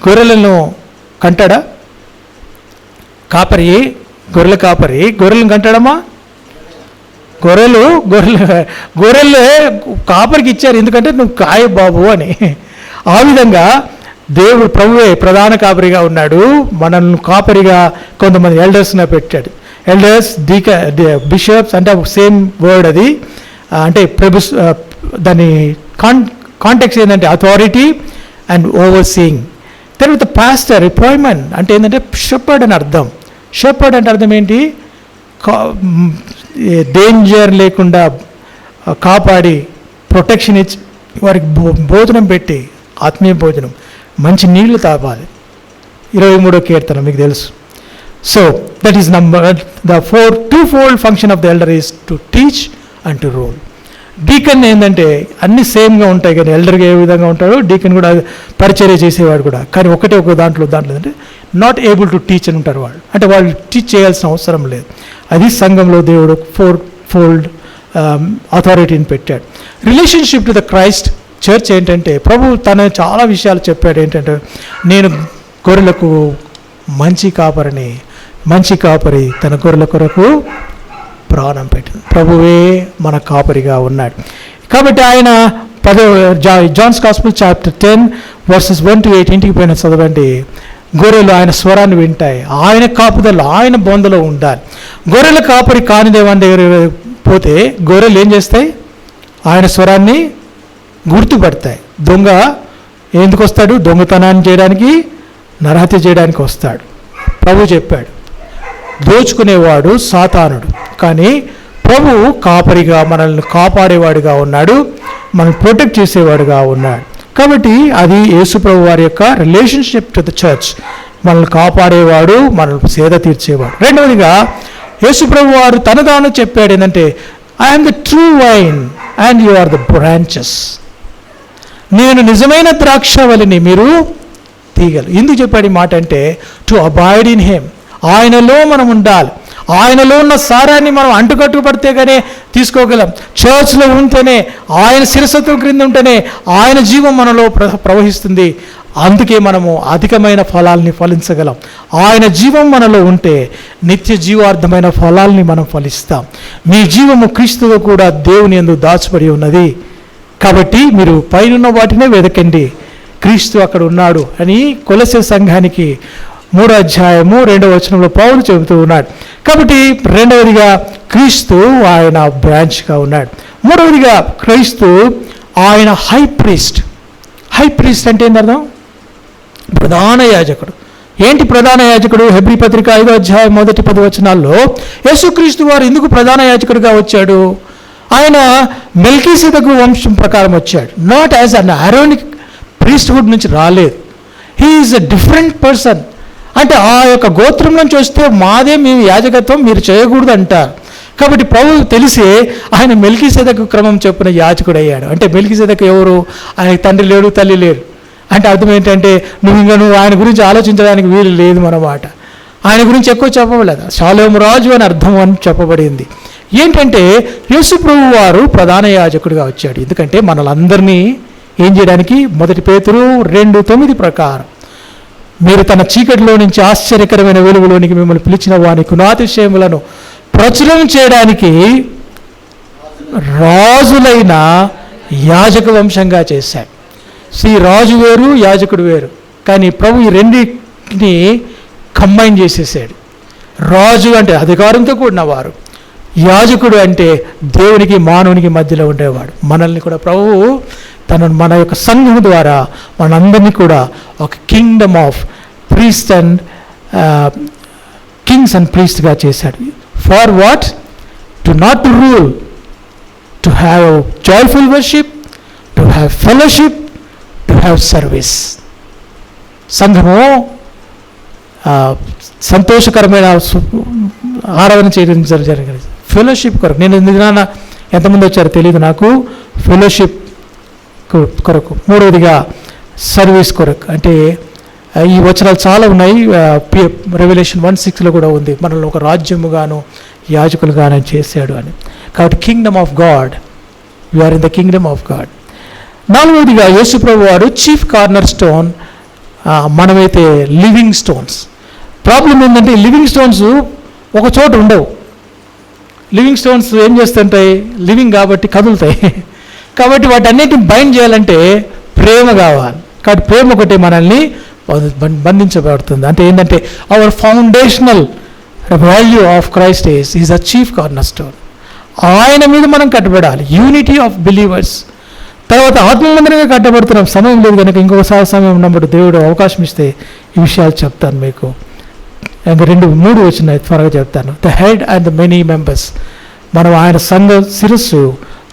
గొర్రెలను కంటాడా? గొర్రెల కాపరి గొర్రెలను కంటాడమ్మా? గొర్రెలు కాపరికి ఇచ్చారు, ఎందుకంటే నువ్వు కాయ బాబు అని. ఆ విధంగా దేవుడు ప్రభువే ప్రధాన కాపరిగా ఉన్నాడు, మనల్ని కాపరిగా కొంతమంది ఎల్డర్స్ని పెట్టాడు. ఎల్డర్స్, బిషప్స్ అంటే సేమ్ వర్డ్ అది. అంటే దాని కాంటెక్స్ట్ ఏంటంటే అథారిటీ అండ్ ఓవర్సీయింగ్. తర్వాత పాస్టర్, అపాయింట్మెంట్ అంటే ఏంటంటే షెపర్డ్ అని అర్థం. షెపర్డ్ అంటే అర్థం ఏంటి? డేంజర్ లేకుండా కాపాడి ప్రొటెక్షన్ ఇచ్చి వారికి భోజనం పెట్టి, ఆత్మీయ భోజనం, మంచి నీళ్లు తాపాలి. 23వ కీర్తన మీకు తెలుసు. So that is the two-fold function of the elder is to teach and to rule. Deacon ఏంటంటే అన్ని సేమ్గా ఉంటాయి, కానీ ఎల్డర్గా ఏ విధంగా ఉంటాడో డీకన్ కూడా పరిచర్య చేసేవాడు కూడా. కానీ ఒకటే ఒక దాంట్లో అంటే నాట్ ఏబుల్ టు టీచ్ అని ఉంటారు వాళ్ళు. అంటే వాళ్ళు టీచ్ చేయాల్సిన అవసరం లేదు. అది సంఘంలో దేవుడు 4-fold అథారిటీని పెట్టాడు. Relationship to the Christ church ఏంటంటే ప్రభు తన చాలా విషయాలు చెప్పాడు. ఏంటంటే నేను గొర్రెలకు మంచి కాపరి తన గొర్రెల కొరకు ప్రాణం పెట్టింది. ప్రభువే మన కాపరిగా ఉన్నాడు. కాబట్టి ఆయన జాన్స్ గాస్పెల్ చాప్టర్ 10:1-8 ఇంటికి పోయిన చదవండి. గొర్రెలు ఆయన స్వరాన్ని వింటాయి, ఆయన కాపుదల, ఆయన బొందలో ఉండాలి. గొర్రెల కాపరి కాని దేవాని దగ్గర పోతే గొర్రెలు ఏం చేస్తాయి? ఆయన స్వరాన్ని గుర్తుపడతాయి. దొంగ ఎందుకు వస్తాడు? దొంగతనాన్ని చేయడానికి, నరహత్య చేయడానికి వస్తాడు. ప్రభు చెప్పాడు, దోచుకునేవాడు సాతానుడు. కానీ ప్రభు కాపరిగా మనల్ని కాపాడేవాడుగా ఉన్నాడు, మనం ప్రొటెక్ట్ చేసేవాడుగా ఉన్నాడు. కాబట్టి అది యేసు ప్రభు వారి యొక్క రిలేషన్షిప్ టు ద చర్చ్. మనల్ని కాపాడేవాడు, మనల్ని సేద తీర్చేవాడు. రెండవదిగా యేసు ప్రభు వారు తన తాను చెప్పాడు ఏంటంటే I am the true vine and you are the branches. నేను నిజమైన ద్రాక్షవల్లిని, మీరు తీగలు. ఎందుకు చెప్పాడు ఈ మాట అంటే, టు అబాయిడ్ ఇన్ హిమ్, ఆయనలో మనం ఉండాలి. ఆయనలో ఉన్న సారాన్ని మనం అంటుకట్టుపడితే కానీ తీసుకోగలం. చర్చ్లో ఉంటేనే, ఆయన శిరస్వత్వం క్రింద ఉంటేనే ఆయన జీవం మనలో ప్రవహిస్తుంది. అందుకే మనము అధికమైన ఫలాల్ని ఫలించగలం. ఆయన జీవం మనలో ఉంటే నిత్య జీవార్థమైన ఫలాల్ని మనం ఫలిస్తాం. మీ జీవము క్రీస్తుతో కూడా దేవుని యందు దాచబడి ఉన్నది. కాబట్టి మీరు పైనున్న వాటినే వెదకండి, క్రీస్తు అక్కడ ఉన్నాడు అని కొలొస్సే సంఘానికి 3వ అధ్యాయము 2వ వచనంలో పౌలు చెబుతూ ఉన్నాడు. కాబట్టి రెండవదిగా క్రీస్తు ఆయన బ్రాంచ్గా ఉన్నాడు. మూడవదిగా క్రీస్తు ఆయన హై ప్రీస్ట్. హై ప్రీస్ట్ అంటే ఏంటి అర్థం? ప్రధాన యాజకుడు. ఏంటి ప్రధాన యాజకుడు? హెబ్రీ పత్రిక 5వ అధ్యాయం 1-10 వచనాల్లో యేసుక్రీస్తు వారు ఎందుకు ప్రధాన యాజకుడిగా వచ్చాడు? ఆయన మెల్కీసెదెకు వంశం ప్రకారం వచ్చాడు. నాట్ యాజ్ అన్ ఆరోనిక్ ప్రీస్ట్హుడ్ నుంచి రాలేదు. He is a different person. అంటే ఆ యొక్క గోత్రం నుంచి వస్తే మాదే మీ యాజకత్వం మీరు చేయకూడదు అంటారు. కాబట్టి ప్రభువు తెలిసి ఆయన మెల్కీసెదెకు క్రమం చొప్పున యాజకుడు అయ్యాడు. అంటే మెల్కీసెదెకు ఎవరు? ఆయనకి తండ్రి లేడు, తల్లి లేరు. అంటే అర్థం ఏంటంటే నువ్వు ఆయన గురించి ఆలోచించడానికి వీలు లేదు అన్నమాట. ఆయన గురించి ఎక్కువ చెప్పబడలేదు. షాలోము రాజు అని అర్థం అని చెప్పబడింది. ఏంటంటే యేసు ప్రభువు వారు ప్రధాన యాజకుడిగా వచ్చాడు. ఎందుకంటే మనలందరినీ ఏం చేయడానికి? 1 పేతురు 2:9 ప్రకారం, మీరు తన చీకటిలో నుంచి ఆశ్చర్యకరమైన వెలుగులోనికి మిమ్మల్ని పిలిచిన వాని గుణాతిశయములను ప్రచురం చేయడానికి రాజులైన యాజక వంశంగా చేశాడు. రాజు వేరు, యాజకుడు వేరు. కానీ ప్రభు ఈ రెండింటిని కంబైన్ చేసేసాడు. రాజు అంటే అధికారంతో కూడినవారు, యాజకుడు అంటే దేవునికి మానవునికి మధ్యలో ఉండేవాడు. మనల్ని కూడా ప్రభువు మన యొక్క సంఘం ద్వారా మనందరినీ కూడా ఒక kingdom of priest and kings and ప్రీస్ట్గా చేశాడు. For what? To not to rule, to have joyful worship, to have fellowship, to have service. సంఘము సంతోషకరమైన ఆరాధన చేయడం జరిగింది. ఫెలోషిప్ కొరకు, నేను నిజాన ఎంతమంది వచ్చారో తెలియదు నాకు, ఫెలోషిప్ కొరకు. మూడవదిగా సర్వీస్ కొరకు. అంటే ఈ వచనాలు చాలా ఉన్నాయి. రెవల్యూషన్ 1:6 కూడా ఉంది, మనల్ని ఒక రాజ్యముగాను యాజకులుగాను చేశాడు అని. కాబట్టి kingdom of God, we are in the kingdom of God. నాలుగవదిగా యేసు ప్రభు వారు చీఫ్ కార్నర్ స్టోన్, మనమైతే లివింగ్ స్టోన్స్. ప్రాబ్లం ఏంటంటే లివింగ్ స్టోన్స్ ఒక చోట ఉండవు. లివింగ్ స్టోన్స్ ఏం చేస్తుంటాయి? లివింగ్ కాబట్టి కదులుతాయి. కాబట్టి వాటన్నిటిని బైండ్ చేయాలంటే ప్రేమ కావాలి. కాబట్టి ప్రేమ ఒకటి మనల్ని బంధించబడుతుంది. అంటే ఏంటంటే our foundational value of Christ is a chief corner stone. ఆయన మీద మనం కట్టబడాలి. Unity of believers. తర్వాత ఆత్మమందిరంగా కట్టబడుతున్నాం. సమయం లేదు కనుక ఇంకొకసారి సమయం ఉన్నప్పుడు దేవుడు అవకాశం ఇస్తే ఈ విషయాలు చెప్తాను మీకు. ఇంకా 2-3 వచ్చినాయి, త్వరగా చెప్తాను. The head and the many members. మనం ఆయన సంఘ శిరస్సు,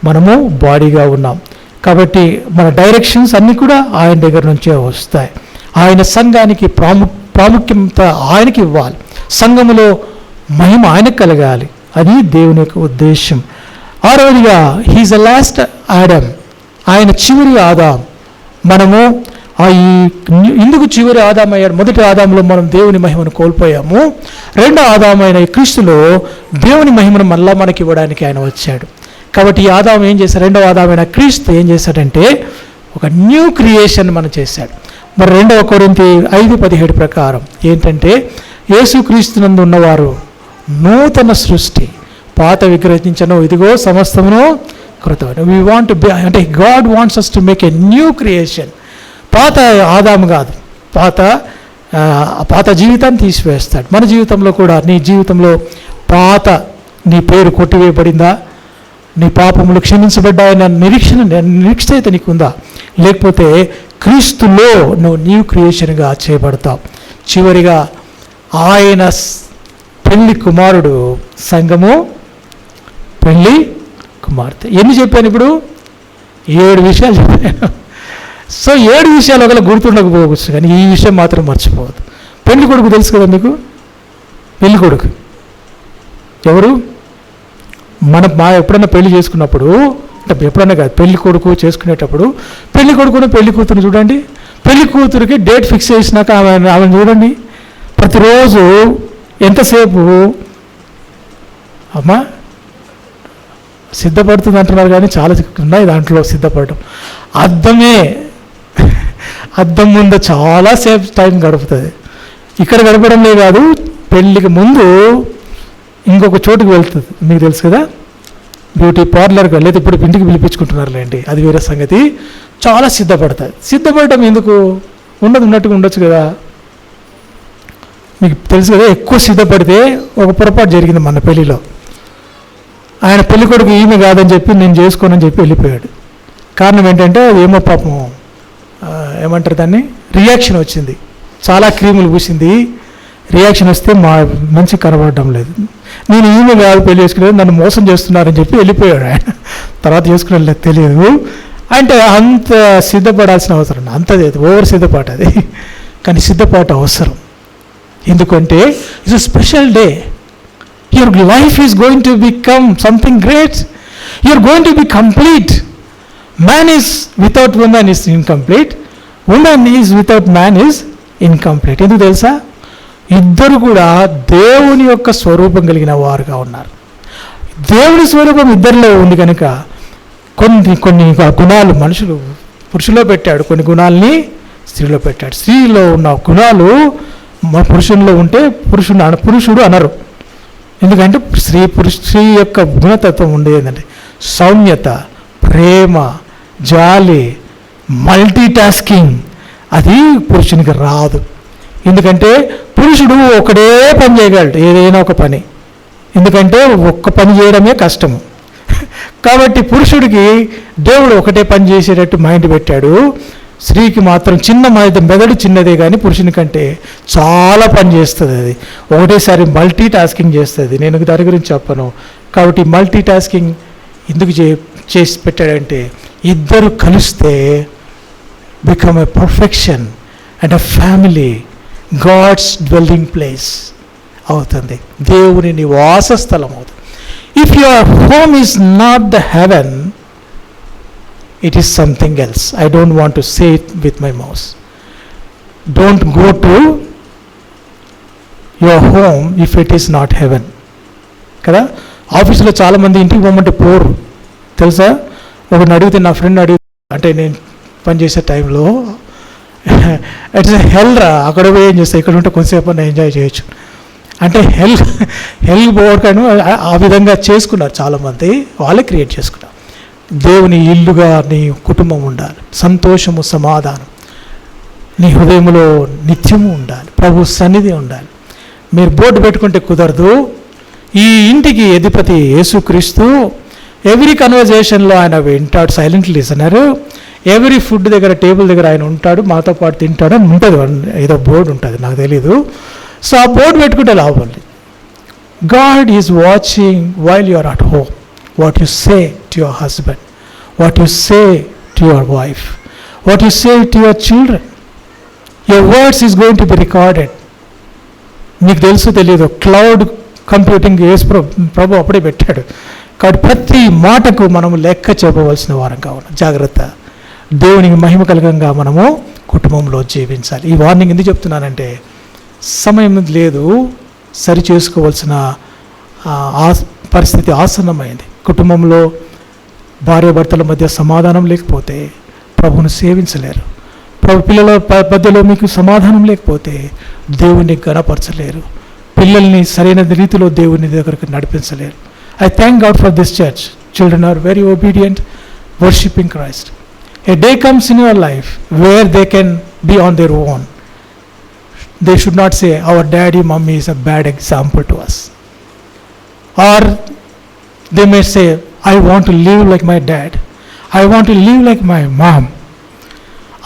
మనము బాడీగా ఉన్నాం. కాబట్టి మన డైరెక్షన్స్ అన్నీ కూడా ఆయన దగ్గర నుంచే వస్తాయి. ఆయన సంఘానికి ప్రాముఖ్యత ఆయనకి ఇవ్వాలి. సంఘములో మహిమ ఆయనకు కలగాలి. అది దేవుని యొక్క ఉద్దేశం. ఆరవదిగా హీజ్ అ లాస్ట్ ఆడమ్, ఆయన చివరి ఆదాం. మనము ఇందుకు చివరి ఆదాం అయ్యాడు. మొదటి ఆదాంలో మనం దేవుని మహిమను కోల్పోయాము. రెండో ఆదామైన క్రీస్తులో దేవుని మహిమను మళ్ళా మనకి ఇవ్వడానికి ఆయన వచ్చాడు. కాబట్టి ఈ ఆదాం ఏం చేశాడు? రెండవ ఆదామైన క్రీస్తు ఏం చేశాడంటే ఒక న్యూ క్రియేషన్ మనం చేశాడు. మరి 2 కొరింథీ 5:17 ప్రకారం ఏంటంటే యేసుక్రీస్తునందు ఉన్నవారు నూతన సృష్టి, పాత విగ్రహించను, ఇదిగో సమస్తమును కృతమైన. వీ వాంట్ టు బి, అంటే God wants us to make a new creation. పాత ఆదాము కాదు, పాత జీవితాన్ని తీసివేస్తాడు. మన జీవితంలో కూడా, నీ జీవితంలో పాత నీ పేరు కొట్టివేయబడిందా? నీ పాపములు క్షమించబడ్డాయన్న నిరీక్షత నీకుందా? లేకపోతే క్రీస్తులో నువ్వు న్యూ క్రియేషన్గా చేయబడతావు. చివరిగా ఆయన పెళ్లి కుమారుడు, సంఘము పెళ్లి కుమార్తె. ఎన్ని చెప్పాను ఇప్పుడు? 7 విషయాలు చెప్పాను. సో 7 విషయాలు ఒకవేళ గుర్తుండకపోవచ్చు, కానీ ఈ విషయం మాత్రం మర్చిపోవద్దు. పెళ్లి కొడుకు తెలుసు కదా మీకు? పెళ్లి కొడుకు ఎవరు? ఎప్పుడైనా పెళ్లి చేసుకున్నప్పుడు, అంటే ఎప్పుడైనా కాదు, పెళ్లి కొడుకు చేసుకునేటప్పుడు పెళ్లి కొడుకును పెళ్లి కూతురు చూడండి, పెళ్లి కూతురికి డేట్ ఫిక్స్ చేసినాక ఆమెను చూడండి, ప్రతిరోజు ఎంతసేపు అమ్మా సిద్ధపడుతుంది అంటున్నారు, కానీ చాలా ఉన్నాయి దాంట్లో సిద్ధపడడం. అద్దం ముందు చాలాసేపు టైం గడుపుతుంది. ఇక్కడ గడపడంలే కాదు, పెళ్ళికి ముందు ఇంకొక చోటుకు వెళ్తుంది, మీకు తెలుసు కదా, బ్యూటీ పార్లర్కి లేదా ఇప్పుడు ఇంటికి పిలిపించుకుంటున్నారులేండి, అది వేరే సంగతి. చాలా సిద్ధపడతాయి. సిద్ధపడటం ఎందుకు? ఉన్నట్టుగా ఉండొచ్చు కదా. మీకు తెలుసు కదా, ఎక్కువ సిద్ధపడితే ఒక పొరపాటు జరిగింది మన పెళ్ళిలో. ఆయన పెళ్లి కొడుకు ఈమె కాదని చెప్పి నేను చేసుకోనని చెప్పి వెళ్ళిపోయాడు. కారణం ఏంటంటే ఏమో పాపం ఏమంటారు దాన్ని, రియాక్షన్ వచ్చింది. చాలా క్రీములు పూసింది, రియాక్షన్ వస్తే మంచి కనబడడం లేదు. నేను ఈమె కాదు పెళ్లి చేసుకునేది, నన్ను మోసం చేస్తున్నారని చెప్పి వెళ్ళిపోయాడు ఆయన. తర్వాత చేసుకునే తెలియదు. అంటే అంత సిద్ధపడాల్సిన అవసరం అంతది, ఓవర్ సిద్ధపాటు అది. కానీ సిద్ధపాటు అవసరం. ఎందుకంటే it's a special day. Your life is going to become something great. You're going to be complete. Man is without woman is incomplete. Woman is without man is incomplete. ఎందుకు తెలుసా? ఇద్దరు కూడా దేవుని యొక్క స్వరూపం కలిగిన వారుగా ఉన్నారు. దేవుని స్వరూపం ఇద్దరిలో ఉంది కనుక కొన్ని గుణాలు మనుషులు పురుషులో పెట్టాడు, కొన్ని గుణాలని స్త్రీలో పెట్టాడు. స్త్రీలో ఉన్న గుణాలు పురుషుల్లో ఉంటే పురుషుడు అనరు. ఎందుకంటే స్త్రీ యొక్క గుణతత్వం ఉండేదంటే సౌమ్యత, ప్రేమ, జాలి, మల్టీ టాస్కింగ్. అది పురుషునికి రాదు. ఎందుకంటే పురుషుడు ఒకడే పని చేయగలడు, ఏదైనా ఒక పని. ఎందుకంటే ఒక్క పని చేయడమే కష్టము. కాబట్టి పురుషుడికి దేవుడు ఒకటే పని చేసేటట్టు మైండ్ పెట్టాడు. స్త్రీకి మాత్రం చిన్న మెదడు చిన్నదే, కానీ పురుషుని కంటే చాలా పని చేస్తుంది. అది ఒకటేసారి మల్టీ టాస్కింగ్ చేస్తుంది. నేను దాని గురించి చెప్పను. కాబట్టి మల్టీ టాస్కింగ్ ఎందుకు చేసి పెట్టాడంటే ఇద్దరు కలిస్తే become a perfection and a family, God's dwelling place అవుతుంది, దేవుని నివాస స్థలం అవుతుంది. If your home is not the heaven, it is something else. I don't want to say it with my mouth. Don't go to your home if it is not heaven. కదా, ఆఫీసులో చాలామంది ఇంటికి పోమంటే పోరు తెలుసా. ఒకరిని అడిగితే, నా ఫ్రెండ్ అంటే నేను పనిచేసే టైంలో, ఇట్స్ హెల్ రా, అక్కడ పోయి ఏం చేస్తా, ఇక్కడ ఉంటే కొంతసేపు ఎంజాయ్ చేయొచ్చు అంటే హెల్ పోవడాను ఆ విధంగా చేసుకున్నారు చాలామంది. వాళ్ళే క్రియేట్ చేసుకున్నారు. దేవుని ఇల్లుగా నీ కుటుంబం ఉండాలి, సంతోషము, సమాధానం నీ హృదయంలో నిత్యము ఉండాలి, ప్రభు సన్నిధి ఉండాలి. మీరు బోర్డు పెట్టుకుంటే కుదరదు. ఈ ఇంటికి అధిపతి యేసుక్రీస్తు. ఎవ్రీ కన్వర్జేషన్లో ఆయన వింటాడు, సైలెంట్ లిసనర్. ఎవ్రీ ఫుడ్ దగ్గర, టేబుల్ దగ్గర ఆయన ఉంటాడు, మాతో పాటు తింటాడు అని ఉంటుంది. ఏదో బోర్డు ఉంటుంది, నాకు తెలీదు. సో ఆ బోర్డు పెట్టుకుంటే లాభం లేదు. God is watching while you are at home. What you say to your husband, what you say to your wife, what you say to your children, your words is going to be recorded. మీకు తెలుసు తెలియదు, cloud computing ప్రభు అప్పుడే పెట్టాడు. కాబట్టి ప్రతి మాటకు మనము లెక్క చెప్పవలసిన వారంగా ఉన్నాం. జాగ్రత్త, దేవునికి మహిమ కలగంగా మనము కుటుంబంలో జీవించాలి. ఈ వార్నింగ్ ఎందుకు చెప్తున్నానంటే, సమయం లేదు, సరి చేసుకోవాల్సిన పరిస్థితి ఆసన్నమైంది. కుటుంబంలో భార్యాభర్తల మధ్య సమాధానం లేకపోతే ప్రభువును సేవించలేరు. పిల్లల మధ్యలో మీకు సమాధానం లేకపోతే దేవుణ్ణి గణపరచలేరు. పిల్లల్ని సరైన రీతిలో దేవుని దగ్గరకు నడిపించలేరు. I thank God for this church. Children are very obedient, worshipping Christ. A day comes in your life where they can be on their own. They should not say our daddy mummy is a bad example to us. Or they may say, I want to live like my dad. I want to live like my mom.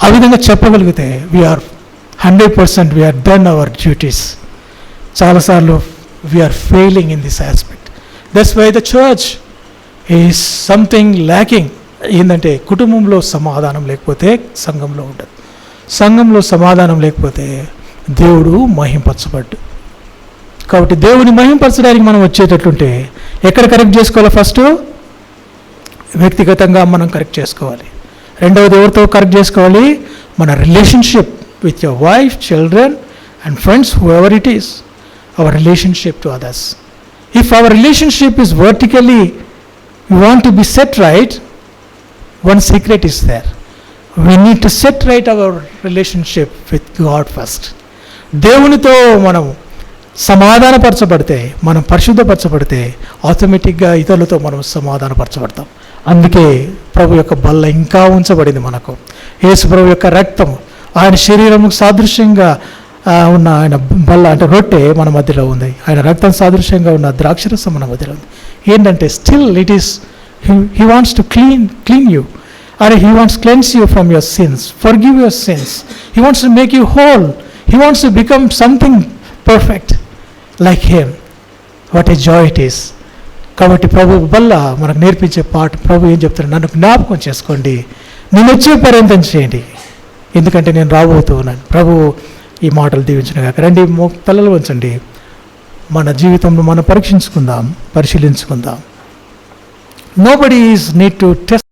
ఆ విధంగా చెప్పగలిగితే we are 100% we are done our duties. చాలాసార్లు we are failing in this aspect. That's why the church is something lacking. ఏంటంటే కుటుంబంలో సమాధానం లేకపోతే సంఘంలో ఉండదు. సంఘంలో సమాధానం లేకపోతే దేవుడు మహింపరచబడ్డు. కాబట్టి దేవుని మహింపరచడానికి మనం వచ్చేటట్లుంటే ఎక్కడ కరెక్ట్ చేసుకోవాలో? ఫస్ట్ వ్యక్తిగతంగా మనం కరెక్ట్ చేసుకోవాలి. రెండవది ఎవరితో కరెక్ట్ చేసుకోవాలి? మన relationship with your wife, children and friends, who ever it is, our relationship to others. If our relationship is vertically you want to B set right, one secret is there. We need to set right our relationship with God first. దేవునితో మనం సమాధానపరచబడితే, మనం పరిశుద్ధపరచబడితే ఆటోమేటిక్గా ఇతరులతో మనం సమాధానపరచబడతాం. అందుకే ప్రభు యొక్క బల్ల ఇంకా ఉంచబడింది మనకు. యేసు ప్రభు యొక్క రక్తం, ఆయన శరీరముకు సాదృశ్యంగా ఉన్న ఆయన బల్ల అంటే రొట్టె మన మధ్యలో ఉంది. ఆయన రక్తం సాదృశ్యంగా ఉన్న ద్రాక్షరసం మన మధ్యలో ఉంది. ఏంటంటే still it is he wants to clean you, or he wants to cleanse you from your sins, forgive your sins. He wants to make you whole. He wants to become something perfect like him. What a joy it is. కాబట్టి ప్రభు వల్ల మనకు నేర్పించే పాట, ప్రభు ఏం చెప్తాడు? నన్ను జ్ఞాపకం చేసుకోండి, నేను వచ్చే పర్యంతం చేయండి, ఎందుకంటే నేను రాబోతూ ఉన్నాను. ప్రభు ఈ మాటలు దీవించిన రండి, తలలు వంచండి, మన జీవితంలో మనం పరీక్షించుకుందాం, పరిశీలించుకుందాం. Nobody is need to test